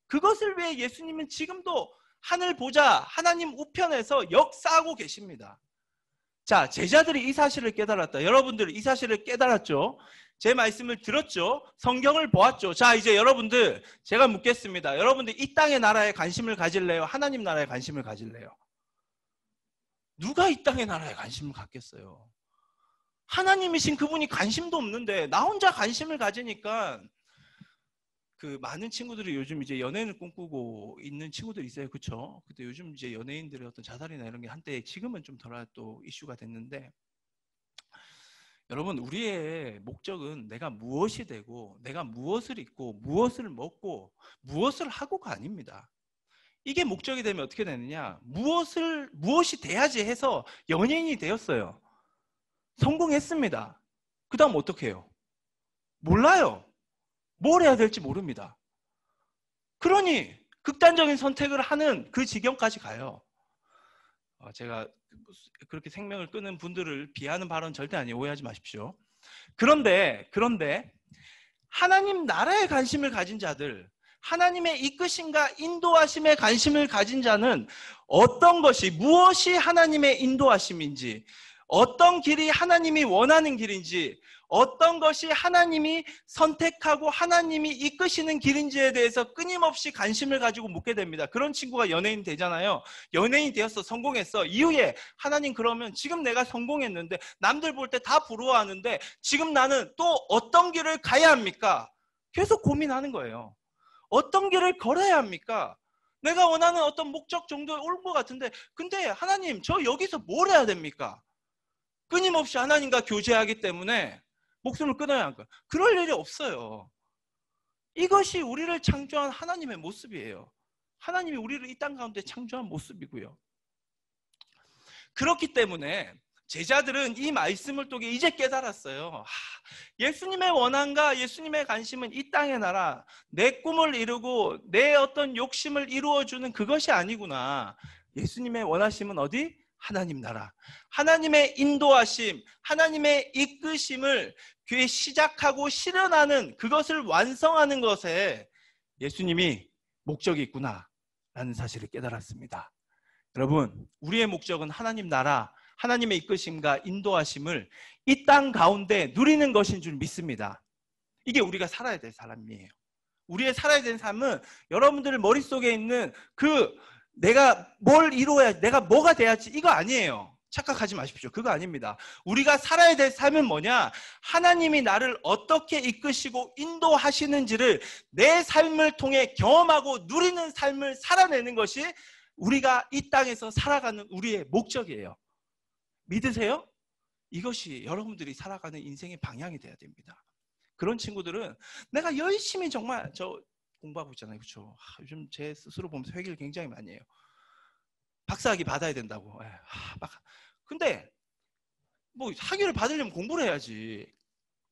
그것을 위해 예수님은 지금도 하늘 보좌 하나님 우편에서 역사하고 계십니다. 자, 제자들이 이 사실을 깨달았다. 여러분들 이 사실을 깨달았죠? 제 말씀을 들었죠? 성경을 보았죠? 자, 이제 여러분들 제가 묻겠습니다. 여러분들 이 땅의 나라에 관심을 가질래요? 하나님 나라에 관심을 가질래요? 누가 이 땅의 나라에 관심을 갖겠어요? 하나님이신 그분이 관심도 없는데 나 혼자 관심을 가지니까, 그 많은 친구들이 요즘 이제 연예인을 꿈꾸고 있는 친구들이 있어요. 그렇죠? 근데 요즘 이제 연예인들의 어떤 자살이나 이런 게 한때, 지금은 좀 덜 또 이슈가 됐는데, 여러분 우리의 목적은 내가 무엇이 되고 내가 무엇을 입고 무엇을 먹고 무엇을 하고가 아닙니다. 이게 목적이 되면 어떻게 되느냐, 무엇이 돼야지 해서 연예인이 되었어요. 성공했습니다. 그 다음 어떻게 해요? 몰라요. 뭘 해야 될지 모릅니다. 그러니 극단적인 선택을 하는 그 지경까지 가요. 제가 그렇게 생명을 끊은 분들을 비하하는 발언 절대 아니에요. 오해하지 마십시오. 그런데 하나님 나라에 관심을 가진 자들, 하나님의 이끄심과 인도하심에 관심을 가진 자는 어떤 것이, 무엇이 하나님의 인도하심인지, 어떤 길이 하나님이 원하는 길인지, 어떤 것이 하나님이 선택하고 하나님이 이끄시는 길인지에 대해서 끊임없이 관심을 가지고 묻게 됩니다. 그런 친구가 연예인 되잖아요. 연예인 되어서 성공했어. 이후에 하나님, 그러면 지금 내가 성공했는데 남들 볼 때 다 부러워하는데 지금 나는 또 어떤 길을 가야 합니까? 계속 고민하는 거예요. 어떤 길을 걸어야 합니까? 내가 원하는 어떤 목적 정도에 올 것 같은데, 근데 하나님 저 여기서 뭘 해야 됩니까? 끊임없이 하나님과 교제하기 때문에 목숨을 끊어야 할까요? 그럴 일이 없어요. 이것이 우리를 창조한 하나님의 모습이에요. 하나님이 우리를 이 땅 가운데 창조한 모습이고요. 그렇기 때문에 제자들은 이 말씀을 통해 이제 깨달았어요. 예수님의 원함과 예수님의 관심은 이 땅의 나라, 내 꿈을 이루고 내 어떤 욕심을 이루어주는 그것이 아니구나. 예수님의 원하심은 어디? 하나님 나라. 하나님의 인도하심, 하나님의 이끄심을 교회 시작하고 실현하는, 그것을 완성하는 것에 예수님이 목적이 있구나라는 사실을 깨달았습니다. 여러분, 우리의 목적은 하나님 나라, 하나님의 이끄심과 인도하심을 이 땅 가운데 누리는 것인 줄 믿습니다. 이게 우리가 살아야 될 삶이에요. 우리의 살아야 되는 삶은 여러분들 머릿속에 있는 내가 뭘 이루어야, 내가 뭐가 돼야지, 이거 아니에요. 착각하지 마십시오. 그거 아닙니다. 우리가 살아야 될 삶은 뭐냐? 하나님이 나를 어떻게 이끄시고 인도하시는지를 내 삶을 통해 경험하고 누리는 삶을 살아내는 것이 우리가 이 땅에서 살아가는 우리의 목적이에요. 믿으세요? 이것이 여러분들이 살아가는 인생의 방향이 돼야 됩니다. 그런 친구들은 내가 열심히 정말 공부하고 있잖아요. 그렇죠? 요즘 제 스스로 보면서 회개를 굉장히 많이 해요. 박사학위 받아야 된다고. 근데 뭐 학위를 받으려면 공부를 해야지.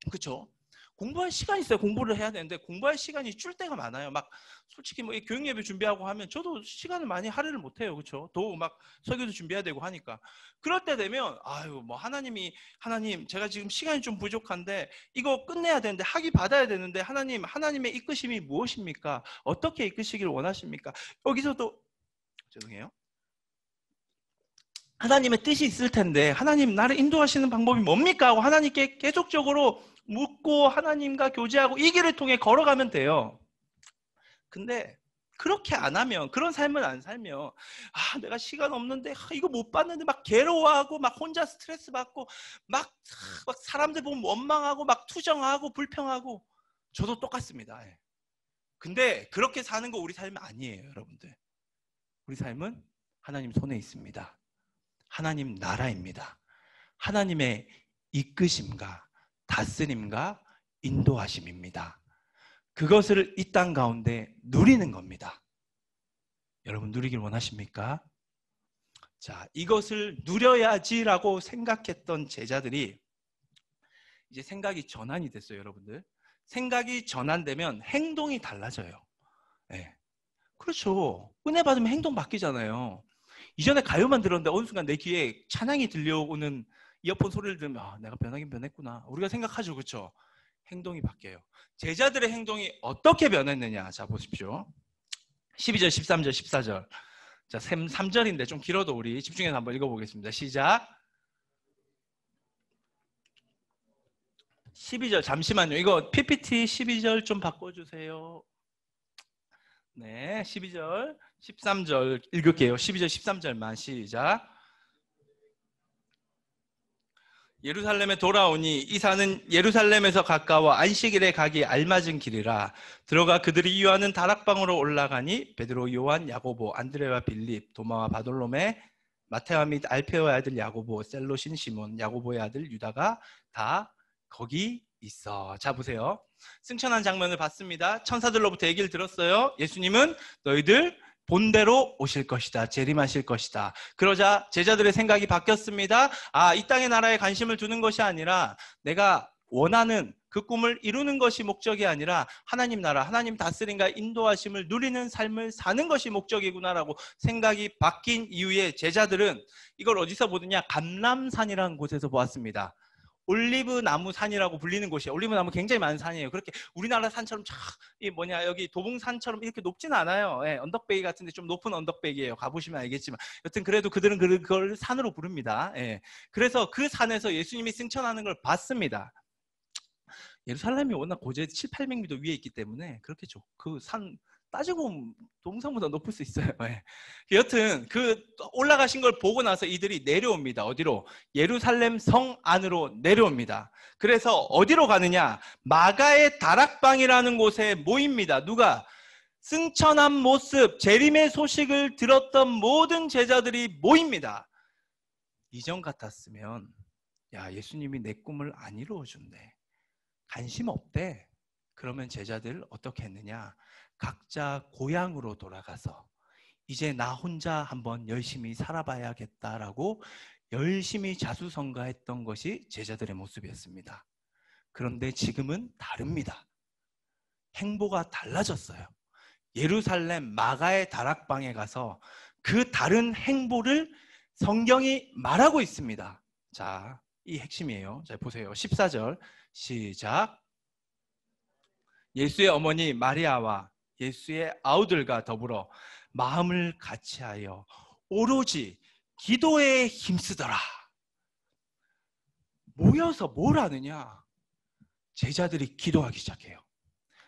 그렇죠? 공부할 시간이 있어요. 공부를 해야 되는데 공부할 시간이 줄 때가 많아요. 막 솔직히 뭐 교육 예배 준비하고 하면 저도 시간을 많이 할애를 못 해요. 그렇죠? 또 막 설교도 준비해야 되고 하니까. 그럴 때 되면 아유 뭐 하나님 제가 지금 시간이 좀 부족한데 이거 끝내야 되는데 학위 받아야 되는데 하나님의 이끄심이 무엇입니까? 어떻게 이끄시길 원하십니까? 여기서도 죄송해요. 하나님의 뜻이 있을 텐데 하나님 나를 인도하시는 방법이 뭡니까? 하고 하나님께 계속적으로 묻고 하나님과 교제하고 이 길을 통해 걸어가면 돼요. 근데 그렇게 안 하면, 그런 삶을 안 살면 내가 시간 없는데 이거 못 봤는데 막 괴로워하고 막 혼자 스트레스 받고 막 사람들 보면 원망하고 막 투정하고 불평하고 저도 똑같습니다. 근데 그렇게 사는 거 우리 삶은 아니에요, 여러분들. 우리 삶은 하나님 손에 있습니다. 하나님 나라입니다. 하나님의 이끄심과 다스림과 인도하심입니다. 그것을 이 땅 가운데 누리는 겁니다. 여러분 누리길 원하십니까? 자, 이것을 누려야지라고 생각했던 제자들이 이제 생각이 전환이 됐어요, 여러분들. 생각이 전환되면 행동이 달라져요. 네. 그렇죠. 은혜 받으면 행동 바뀌잖아요. 이전에 가요만 들었는데 어느 순간 내 귀에 찬양이 들려오는 이어폰 소리를 들으면 내가 변하긴 변했구나. 우리가 생각하죠. 그렇죠? 행동이 바뀌어요. 제자들의 행동이 어떻게 변했느냐. 자, 보십시오. 12절, 13절, 14절. 자, 3절인데 좀 길어도 우리 집중해서 한번 읽어보겠습니다. 시작. 12절 잠시만요. 이거 PPT 12절 좀 바꿔주세요. 네, 12절, 13절 읽을게요. 12절, 13절만 시작. 예루살렘에 돌아오니 이 산은 예루살렘에서 가까워 안식일에 가기 알맞은 길이라. 들어가 그들이 유하는 다락방으로 올라가니 베드로, 요한, 야고보, 안드레와 빌립, 도마와 바돌로메, 마테와 및 알페오의 아들 야고보, 셀롯인 시몬, 야고보의 아들 유다가 다 거기 있어. 자, 보세요. 승천한 장면을 봤습니다. 천사들로부터 얘기를 들었어요. 예수님은 너희들 본대로 오실 것이다. 재림하실 것이다. 그러자 제자들의 생각이 바뀌었습니다. 이 땅의 나라에 관심을 두는 것이 아니라 내가 원하는 그 꿈을 이루는 것이 목적이 아니라 하나님 나라, 하나님 다스림과 인도하심을 누리는 삶을 사는 것이 목적이구나라고 생각이 바뀐 이후에 제자들은 이걸 어디서 보느냐? 감람산이라는 곳에서 보았습니다. 올리브 나무 산이라고 불리는 곳이에요. 올리브 나무 굉장히 많은 산이에요. 그렇게 우리나라 산처럼 여기 도봉산처럼 이렇게 높지는 않아요. 언덕배기 같은데 좀 높은 언덕배기예요. 가보시면 알겠지만 여튼 그래도 그들은 그걸 산으로 부릅니다. 그래서 그 산에서 예수님이 승천하는 걸 봤습니다. 예루살렘이 워낙 고제 700~800m 위에 있기 때문에 그렇겠죠. 그 산 따지고 보면 동산보다 높을 수 있어요. 여튼 그 올라가신 걸 보고 나서 이들이 내려옵니다. 어디로? 예루살렘 성 안으로 내려옵니다. 그래서 어디로 가느냐? 마가의 다락방이라는 곳에 모입니다. 누가? 승천한 모습, 재림의 소식을 들었던 모든 제자들이 모입니다. 이전 같았으면 예수님이 내 꿈을 안 이루어준대. 관심 없대. 그러면 제자들 어떻게 했느냐? 각자 고향으로 돌아가서 이제 나 혼자 한번 열심히 살아봐야겠다라고 열심히 자수성가했던 것이 제자들의 모습이었습니다. 그런데 지금은 다릅니다. 행보가 달라졌어요. 예루살렘 마가의 다락방에 가서 그 다른 행보를 성경이 말하고 있습니다. 자, 이 핵심이에요. 자, 보세요. 14절 시작. 예수의 어머니 마리아와 예수의 아우들과 더불어 마음을 같이하여 오로지 기도에 힘쓰더라. 모여서 뭘 하느냐? 제자들이 기도하기 시작해요.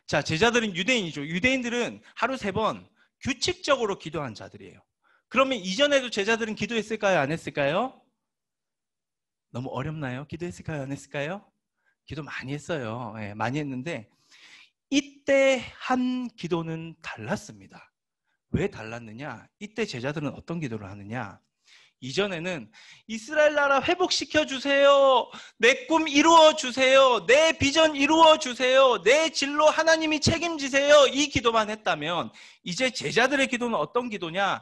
자, 제자들은 유대인이죠. 유대인들은 하루 3번 규칙적으로 기도한 자들이에요. 그러면 이전에도 제자들은 기도했을까요? 안 했을까요? 너무 어렵나요? 기도했을까요? 안 했을까요? 기도 많이 했어요. 많이 했는데 이때 한 기도는 달랐습니다. 왜 달랐느냐? 이때 제자들은 어떤 기도를 하느냐? 이전에는 이스라엘 나라 회복시켜 주세요. 내 꿈 이루어 주세요. 내 비전 이루어 주세요. 내 진로 하나님이 책임지세요. 이 기도만 했다면 이제 제자들의 기도는 어떤 기도냐?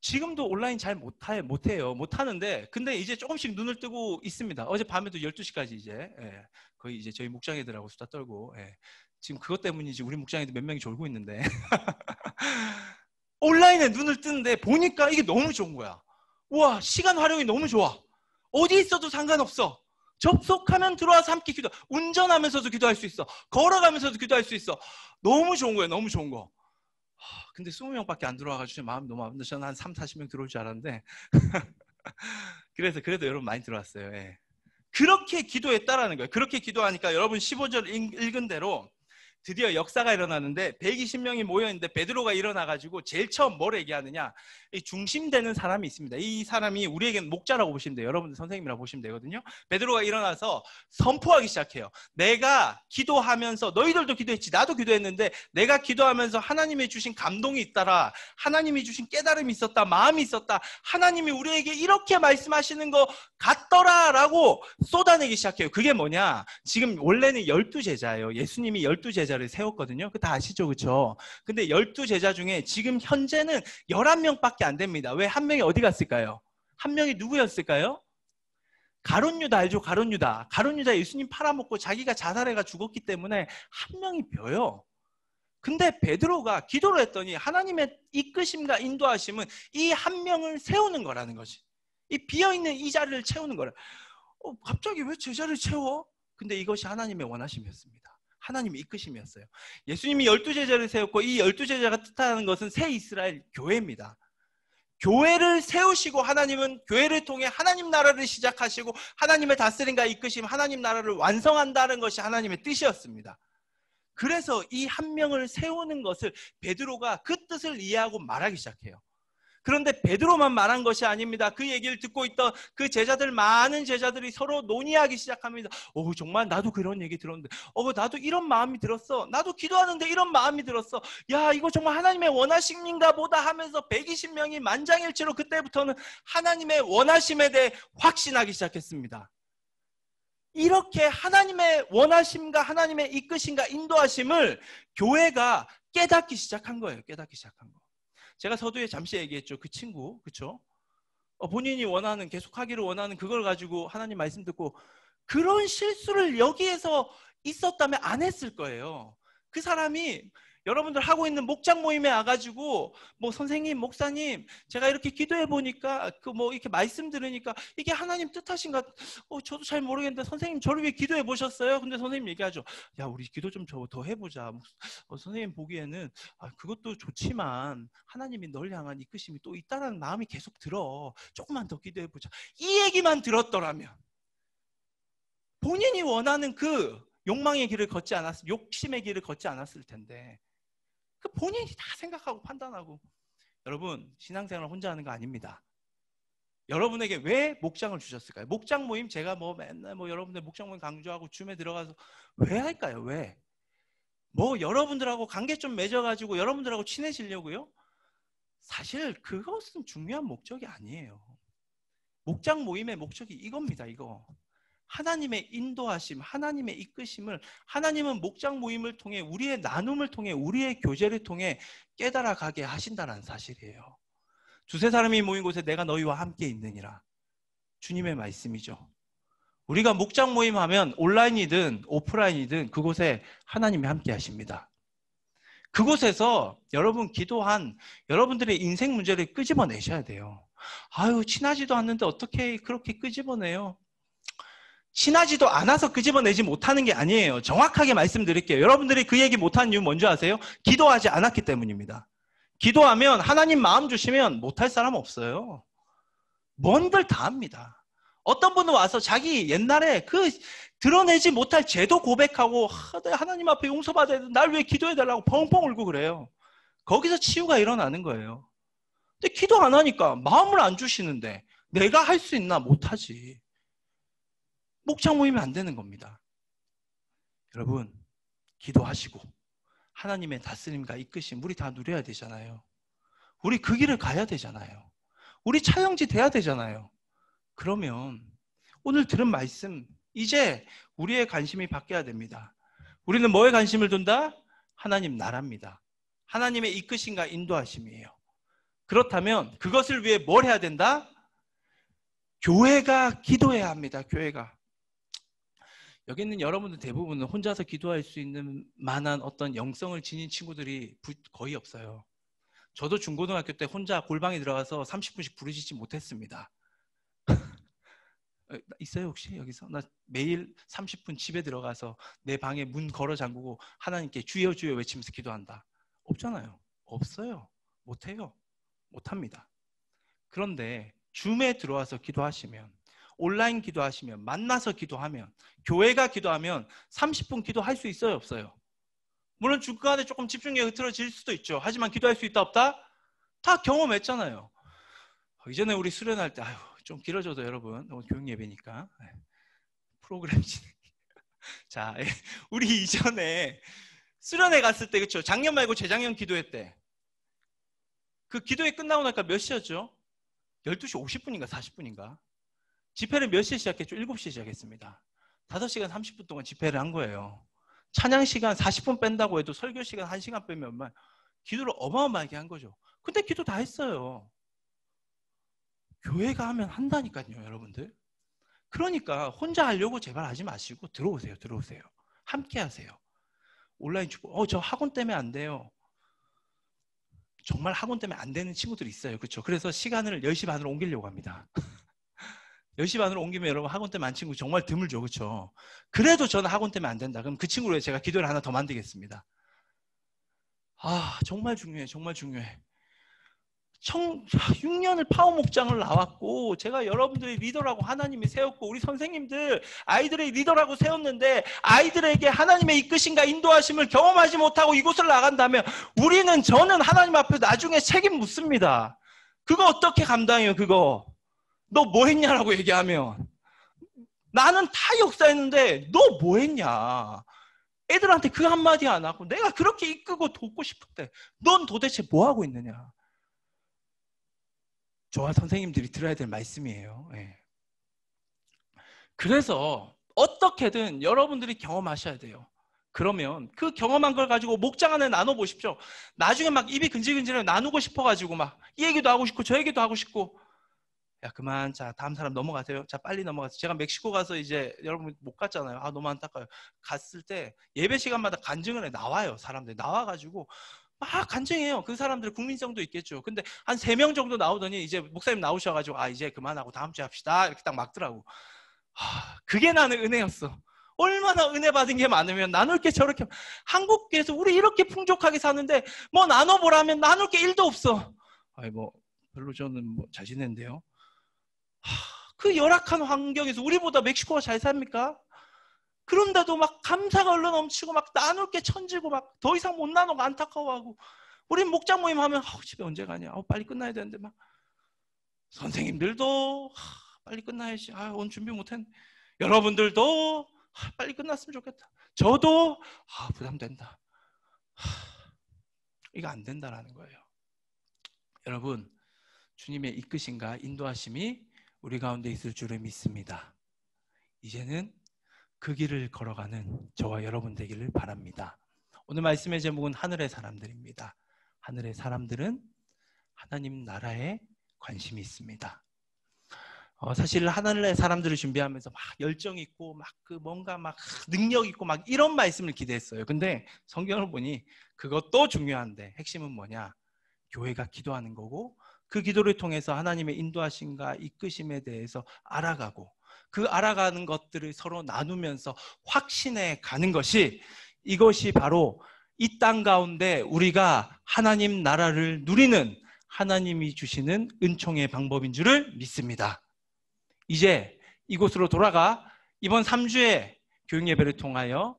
지금도 온라인 잘 못해요. 못하는데, 근데 이제 조금씩 눈을 뜨고 있습니다. 어제 밤에도 12시까지 이제, 예, 거의 이제 저희 목장애들하고 수다 떨고, 예. 지금 그것 때문이지 우리 목장애들 몇 명이 졸고 있는데. 온라인에 눈을 뜨는데 보니까 이게 너무 좋은 거야. 우와, 시간 활용이 너무 좋아. 어디 있어도 상관없어. 접속하면 들어와서 함께 기도. 운전하면서도 기도할 수 있어. 걸어가면서도 기도할 수 있어. 너무 좋은 거예요. 너무 좋은 거. 근데 20명밖에 안 들어와가지고 마음이 너무 아픈데 저는 한 3, 40명 들어올 줄 알았는데 그래서 그래도 여러분 많이 들어왔어요. 예. 그렇게 기도했다라는 거예요. 그렇게 기도하니까 여러분 15절 읽은 대로 드디어 역사가 일어나는데 120명이 모여있는데 베드로가 일어나가지고 제일 처음 뭘 얘기하느냐, 이 중심되는 사람이 있습니다. 이 사람이 우리에게는 목자라고 보시면 돼요. 여러분들 선생님이라고 보시면 되거든요. 베드로가 일어나서 선포하기 시작해요. 내가 기도하면서, 너희들도 기도했지, 나도 기도했는데 내가 기도하면서 하나님이 주신 감동이 있더라, 하나님이 주신 깨달음이 있었다, 마음이 있었다, 하나님이 우리에게 이렇게 말씀하시는 거 같더라 라고 쏟아내기 시작해요. 그게 뭐냐, 지금 원래는 12제자예요. 예수님이 12제자를 세웠거든요. 그 다 아시죠? 그렇죠? 근데 12제자 중에 지금 현재는 11명밖에 안 됩니다. 왜? 한 명이 어디 갔을까요? 한 명이 누구였을까요? 가룟 유다 알죠? 가룟 유다. 가룟 유다 예수님 팔아먹고 자기가 자살해가 죽었기 때문에 한 명이 벼요. 근데 베드로가 기도를 했더니 하나님의 이끄심과 인도하심은 이 한 명을 세우는 거라는 거지. 이 비어있는 이 자리를 채우는 거라. 갑자기 왜 제자를 채워? 근데 이것이 하나님의 원하심이었습니다. 하나님의 이끄심이었어요. 예수님이 12제자를 세웠고 이 12제자가 뜻하는 것은 새 이스라엘 교회입니다. 교회를 세우시고 하나님은 교회를 통해 하나님 나라를 시작하시고 하나님의 다스림과 이끄심, 하나님 나라를 완성한다는 것이 하나님의 뜻이었습니다. 그래서 이 한 명을 세우는 것을 베드로가 그 뜻을 이해하고 말하기 시작해요. 그런데 베드로만 말한 것이 아닙니다. 그 얘기를 듣고 있던 그 제자들, 많은 제자들이 서로 논의하기 시작합니다. 정말 나도 그런 얘기 들었는데, 나도 이런 마음이 들었어. 나도 기도하는데 이런 마음이 들었어. 야, 이거 정말 하나님의 원하심인가 보다 하면서 120명이 만장일치로 그때부터는 하나님의 원하심에 대해 확신하기 시작했습니다. 이렇게 하나님의 원하심과 하나님의 이끄심과 인도하심을 교회가 깨닫기 시작한 거예요. 깨닫기 시작한 거. 제가 서두에 잠시 얘기했죠. 그 친구, 그렇죠? 본인이 원하는, 계속하기를 원하는 그걸 가지고 하나님 말씀 듣고 그런 실수를 여기에서 있었다면 안 했을 거예요. 그 사람이 여러분들 하고 있는 목장 모임에 와가지고 선생님, 목사님, 제가 이렇게 기도해 보니까 이렇게 말씀 들으니까 이게 하나님 뜻하신가? 저도 잘 모르겠는데 선생님 저를 위해 기도해 보셨어요? 근데 선생님 얘기하죠. 야, 우리 기도 좀 더 해보자. 선생님 보기에는 그것도 좋지만 하나님이 널 향한 이끄심이 또 있다라는 마음이 계속 들어. 조금만 더 기도해 보자. 이 얘기만 들었더라면 본인이 원하는 그 욕망의 길을 걷지 않았을, 욕심의 길을 걷지 않았을 텐데. 그 본인이 다 생각하고 판단하고. 여러분, 신앙생활 혼자 하는 거 아닙니다. 여러분에게 왜 목장을 주셨을까요? 목장 모임 제가 맨날 여러분들 목장 모임 강조하고 줌에 들어가서 왜 할까요? 왜? 여러분들하고 관계 좀 맺어가지고 여러분들하고 친해지려고요? 사실 그것은 중요한 목적이 아니에요. 목장 모임의 목적이 이겁니다. 이거. 하나님의 인도하심, 하나님의 이끄심을 하나님은 목장 모임을 통해, 우리의 나눔을 통해, 우리의 교제를 통해 깨달아 가게 하신다는 사실이에요. 두세 사람이 모인 곳에 내가 너희와 함께 있느니라. 주님의 말씀이죠. 우리가 목장 모임하면 온라인이든 오프라인이든 그곳에 하나님이 함께 하십니다. 그곳에서 여러분 기도한 여러분들의 인생 문제를 끄집어내셔야 돼요. 친하지도 않는데 어떻게 그렇게 끄집어내요? 친하지도 않아서 끄집어내지 못하는 게 아니에요. 정확하게 말씀드릴게요. 여러분들이 그 얘기 못하는 이유 뭔지 아세요? 기도하지 않았기 때문입니다. 기도하면 하나님 마음 주시면 못할 사람 없어요. 뭔들 다 합니다. 어떤 분은 와서 자기 옛날에 그 드러내지 못할 죄도 고백하고 하나님 앞에 용서받아야 돼. 날 왜 기도해달라고 펑펑 울고 그래요. 거기서 치유가 일어나는 거예요. 근데 기도 안 하니까 마음을 안 주시는데 내가 할 수 있나? 못하지. 목장 모이면 안 되는 겁니다. 여러분, 기도하시고 하나님의 다스림과 이끄심 우리 다 누려야 되잖아요. 우리 그 길을 가야 되잖아요. 우리 차영지 돼야 되잖아요. 그러면 오늘 들은 말씀, 이제 우리의 관심이 바뀌어야 됩니다. 우리는 뭐에 관심을 둔다? 하나님 나라입니다. 하나님의 이끄심과 인도하심이에요. 그렇다면 그것을 위해 뭘 해야 된다? 교회가 기도해야 합니다. 교회가. 여기 있는 여러분들 대부분은 혼자서 기도할 수 있는 만한 어떤 영성을 지닌 친구들이 거의 없어요. 저도 중고등학교 때 혼자 골방에 들어가서 30분씩 부르짖지 못했습니다. 있어요 혹시 여기서? 나 매일 30분 집에 들어가서 내 방에 문 걸어 잠그고 하나님께 주여 주여 외치면서 기도한다. 없잖아요. 없어요. 못해요. 못합니다. 그런데 줌에 들어와서 기도하시면, 온라인 기도하시면, 만나서 기도하면, 교회가 기도하면 30분 기도할 수 있어요 없어요? 물론 중간에 조금 집중력이 흐트러질 수도 있죠. 하지만 기도할 수 있다 없다? 다 경험했잖아요. 이전에 우리 수련할 때 좀 길어져도 여러분 오늘 교육 예배니까 프로그램 진행. 자, 우리 이전에 수련회 갔을 때 그렇죠? 작년 말고 재작년 기도회 때 그 기도회 끝나고 나니까 몇 시였죠? 12시 50분인가 40분인가? 집회를 몇 시에 시작했죠? 7시에 시작했습니다. 5시간 30분 동안 집회를 한 거예요. 찬양 시간 40분 뺀다고 해도 설교 시간 1시간 빼면 기도를 어마어마하게 한 거죠. 근데 기도 다 했어요. 교회가 하면 한다니까요, 여러분들. 그러니까 혼자 하려고 제발 하지 마시고 들어오세요. 함께 하세요. 온라인 축복. 저 학원 때문에 안 돼요. 정말 학원 때문에 안 되는 친구들이 있어요. 그렇죠? 그래서 시간을 10시 반으로 옮기려고 합니다. 10시 반으로 옮기면 여러분 학원 때문에 안 친구 정말 드물죠. 그렇죠? 그래도 저는 학원 때문에 안 된다. 그럼 그 친구를 제가 기도를 하나 더 만들겠습니다. 정말 중요해. 정말 중요해. 6년을 파워 목장을 나왔고 제가 여러분들의 리더라고 하나님이 세웠고 우리 선생님들 아이들의 리더라고 세웠는데 아이들에게 하나님의 이끄심과 인도하심을 경험하지 못하고 이곳을 나간다면 저는 하나님 앞에 나중에 책임 묻습니다. 그거 어떻게 감당해요? 그거 너 뭐 했냐라고 얘기하면 나는 다 역사했는데 너 뭐 했냐? 애들한테 그 한마디 안 하고 내가 그렇게 이끌고 돕고 싶은데 넌 도대체 뭐 하고 있느냐? 저와 선생님들이 들어야 될 말씀이에요. 네. 그래서 어떻게든 여러분들이 경험하셔야 돼요. 그러면 그 경험한 걸 가지고 목장 안에 나눠보십시오. 나중에 막 입이 근질근질해 나누고 싶어가지고 막 이 얘기도 하고 싶고 저 얘기도 하고 싶고 야 그만 자 다음 사람 넘어가세요. 자 빨리 넘어가세요. 제가 멕시코 가서 이제 여러분 못 갔잖아요. 너무 안타까워요. 갔을 때 예배 시간마다 간증을 해 나와요. 사람들이 나와가지고 막 간증해요. 그 사람들 국민성도 있겠죠. 근데 한 3명 정도 나오더니 이제 목사님 나오셔가지고 이제 그만하고 다음 주에 합시다 이렇게 딱 막더라고. 그게 나는 은혜였어. 얼마나 은혜 받은 게 많으면 나눌 게 저렇게 한국에서 우리 이렇게 풍족하게 사는데 뭐 나눠보라면 나눌 게 1도 없어. 별로 저는 잘 지낸대요. 그 열악한 환경에서 우리보다 멕시코가 잘 삽니까? 그런데도 막 감사가 흘러 넘치고 막 나눌 게 천지고 막 더 이상 못 나누고 안타까워하고 우린 목장 모임 하면 집에 언제 가냐? 빨리 끝나야 되는데 막 선생님들도 빨리 끝나야지. 오늘 준비 못했네. 여러분들도 빨리 끝났으면 좋겠다. 저도 부담된다. 이거 안 된다라는 거예요. 여러분 주님의 이끄심과 인도하심이 우리 가운데 있을 줄을 믿습니다. 이제는 그 길을 걸어가는 저와 여러분 되기를 바랍니다. 오늘 말씀의 제목은 하늘의 사람들입니다. 하늘의 사람들은 하나님 나라에 관심이 있습니다. 사실 하늘의 사람들을 준비하면서 막 열정 있고 막 뭔가 막 능력 있고 막 이런 말씀을 기대했어요. 근데 성경을 보니 그것도 중요한데 핵심은 뭐냐? 교회가 기도하는 거고 그 기도를 통해서 하나님의 인도하심과 이끄심에 대해서 알아가고 그 알아가는 것들을 서로 나누면서 확신해 가는 것이 이것이 바로 이 땅 가운데 우리가 하나님 나라를 누리는 하나님이 주시는 은총의 방법인 줄을 믿습니다. 이제 이곳으로 돌아가 이번 3주의 교육 예배를 통하여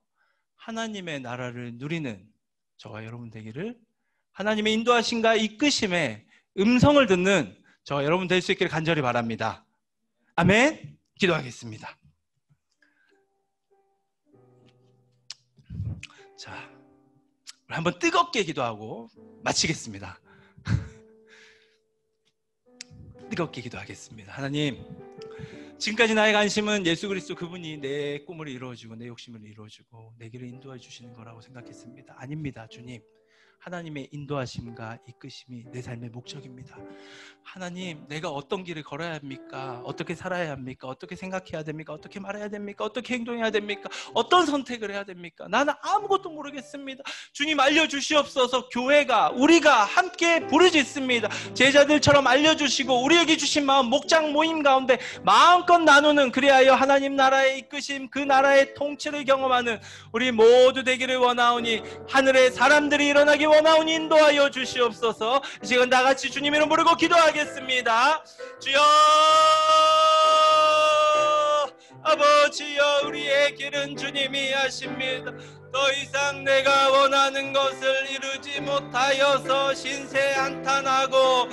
하나님의 나라를 누리는 저와 여러분 되기를 하나님의 인도하심과 이끄심의 음성을 듣는 저와 여러분 될 수 있기를 간절히 바랍니다. 아멘. 기도하겠습니다. 자, 우리 한번 뜨겁게 기도하고 마치겠습니다. 뜨겁게 기도하겠습니다. 하나님, 지금까지 나의 관심은 예수 그리스도 그분이 내 꿈을 이루어주고 내 욕심을 이루어주고 내 길을 인도해 주시는 거라고 생각했습니다. 아닙니다, 주님. 하나님의 인도하심과 이끄심이 내 삶의 목적입니다. 하나님, 내가 어떤 길을 걸어야 합니까? 어떻게 살아야 합니까? 어떻게 생각해야 됩니까? 어떻게 말해야 됩니까? 어떻게 행동해야 됩니까? 어떤 선택을 해야 됩니까? 나는 아무것도 모르겠습니다. 주님 알려주시옵소서. 교회가, 우리가 함께 부르짖습니다. 제자들처럼 알려주시고 우리에게 주신 마음, 목장 모임 가운데 마음껏 나누는, 그리하여 하나님 나라의 이끄심, 그 나라의 통치를 경험하는 우리 모두 되기를 원하오니, 하늘의 사람들이 일어나기 원하오니 인도하여 주시옵소서. 이 시간 다 같이 주님 이름 부르고 기도하겠습니다. 주여, 아버지여, 우리의 길은 주님이 하십니다. 더 이상 내가 원하는 것을 이루지 못하여서 신세한탄하고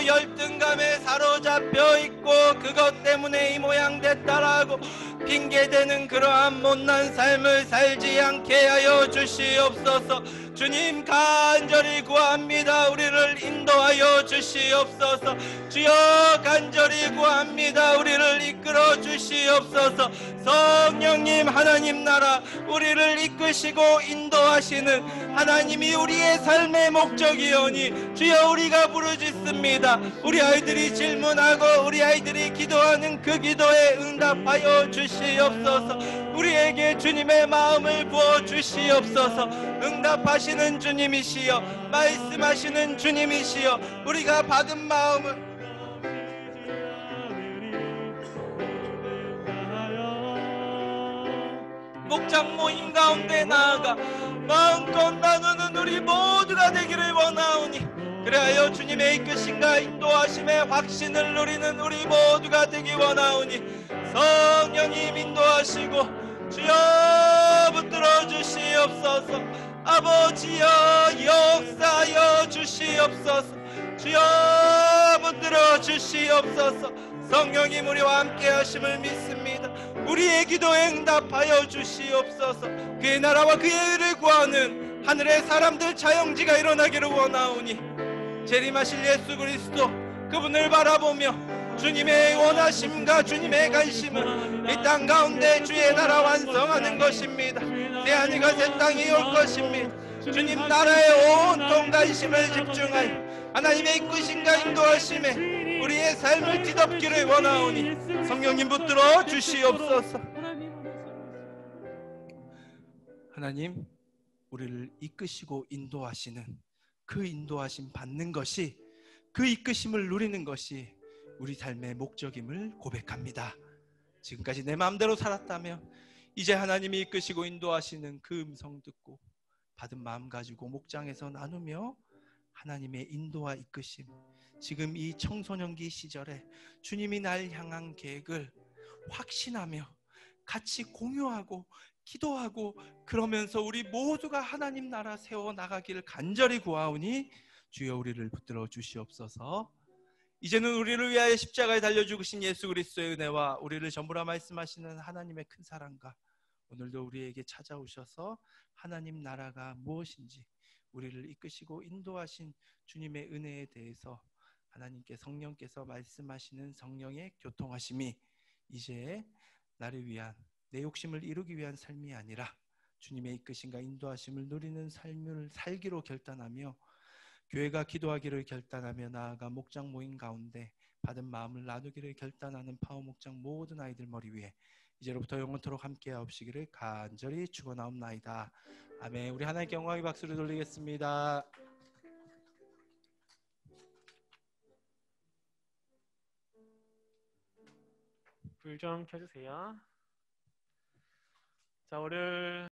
열등감에 사로잡혀 있고 그것 때문에 이 모양 됐다라고 핑계대는 그러한 못난 삶을 살지 않게 하여 주시옵소서. 주님 간절히 구합니다. 우리를 인도하여 주시옵소서. 주여 간절히 구합니다. 우리를 이끌어 주시옵소서. 성령님, 하나님 나라 우리를 이끄시고 인도하시는 하나님이 우리의 삶의 목적이오니 주여, 우리가 부르짖습니다. 우리 아이들이 질문하고 우리 아이들이 기도하는 그 기도에 응답하여 주시옵소서. 우리에게 주님의 마음을 부어 주시옵소서. 응답하시는 주님이시여, 말씀하시는 주님이시여, 우리가 받은 마음을 목장 모임 가운데 나아가 마음껏 나누는 우리 모두가 되기를 원하오니, 그래하여 주님의 이끄심과 인도하심의 확신을 누리는 우리 모두가 되기 원하오니 성령님 인도하시고 주여 붙들어 주시옵소서. 아버지여 역사하여 주시옵소서. 주여 붙들어 주시옵소서. 성령님 우리와 함께 하심을 믿습니다. 우리의 기도에 응답하여 주시옵소서. 그의 나라와 그의 의를 구하는 하늘의 사람들 자영지가 일어나기를 원하오니 재림하실 예수 그리스도 그분을 바라보며 주님의 원하심과 주님의 관심은 이 땅 가운데 주의 나라 완성하는 것입니다. 새 하늘과 새 땅이 올 것입니다. 주님 나라에 온통 관심을 집중하여 하나님의 이끄심과 인도하심에 우리의 삶을 뒤덮기를 원하오니 성령님 붙들어 주시옵소서. 하나님, 우리를 이끄시고 인도하시는 그 인도하심 받는 것이, 그 이끄심을 누리는 것이 우리 삶의 목적임을 고백합니다. 지금까지 내 마음대로 살았다면 이제 하나님이 이끄시고 인도하시는 그 음성 듣고 받은 마음 가지고 목장에서 나누며 하나님의 인도와 이끄심, 지금 이 청소년기 시절에 주님이 날 향한 계획을 확신하며 같이 공유하고 기도하고 그러면서 우리 모두가 하나님 나라 세워나가기를 간절히 구하오니 주여 우리를 붙들어 주시옵소서. 이제는 우리를 위하여 십자가에 달려 죽으신 예수 그리스도의 은혜와 우리를 전부라 말씀하시는 하나님의 큰 사랑과 오늘도 우리에게 찾아오셔서 하나님 나라가 무엇인지 우리를 이끄시고 인도하신 주님의 은혜에 대해서 하나님께 성령께서 말씀하시는 성령의 교통하심이 이제 나를 위한, 내 욕심을 이루기 위한 삶이 아니라 주님의 이끄심과 인도하심을 누리는 삶을 살기로 결단하며 교회가 기도하기를 결단하며 나아가 목장 모임 가운데 받은 마음을 나누기를 결단하는 파워 목장 모든 아이들 머리 위에 이제로부터 영원토록 함께하옵시기를 간절히 축원하옵나이다. 아멘. 우리 하나님께 영광의 박수를 돌리겠습니다. 불 좀 켜주세요. 자, 오늘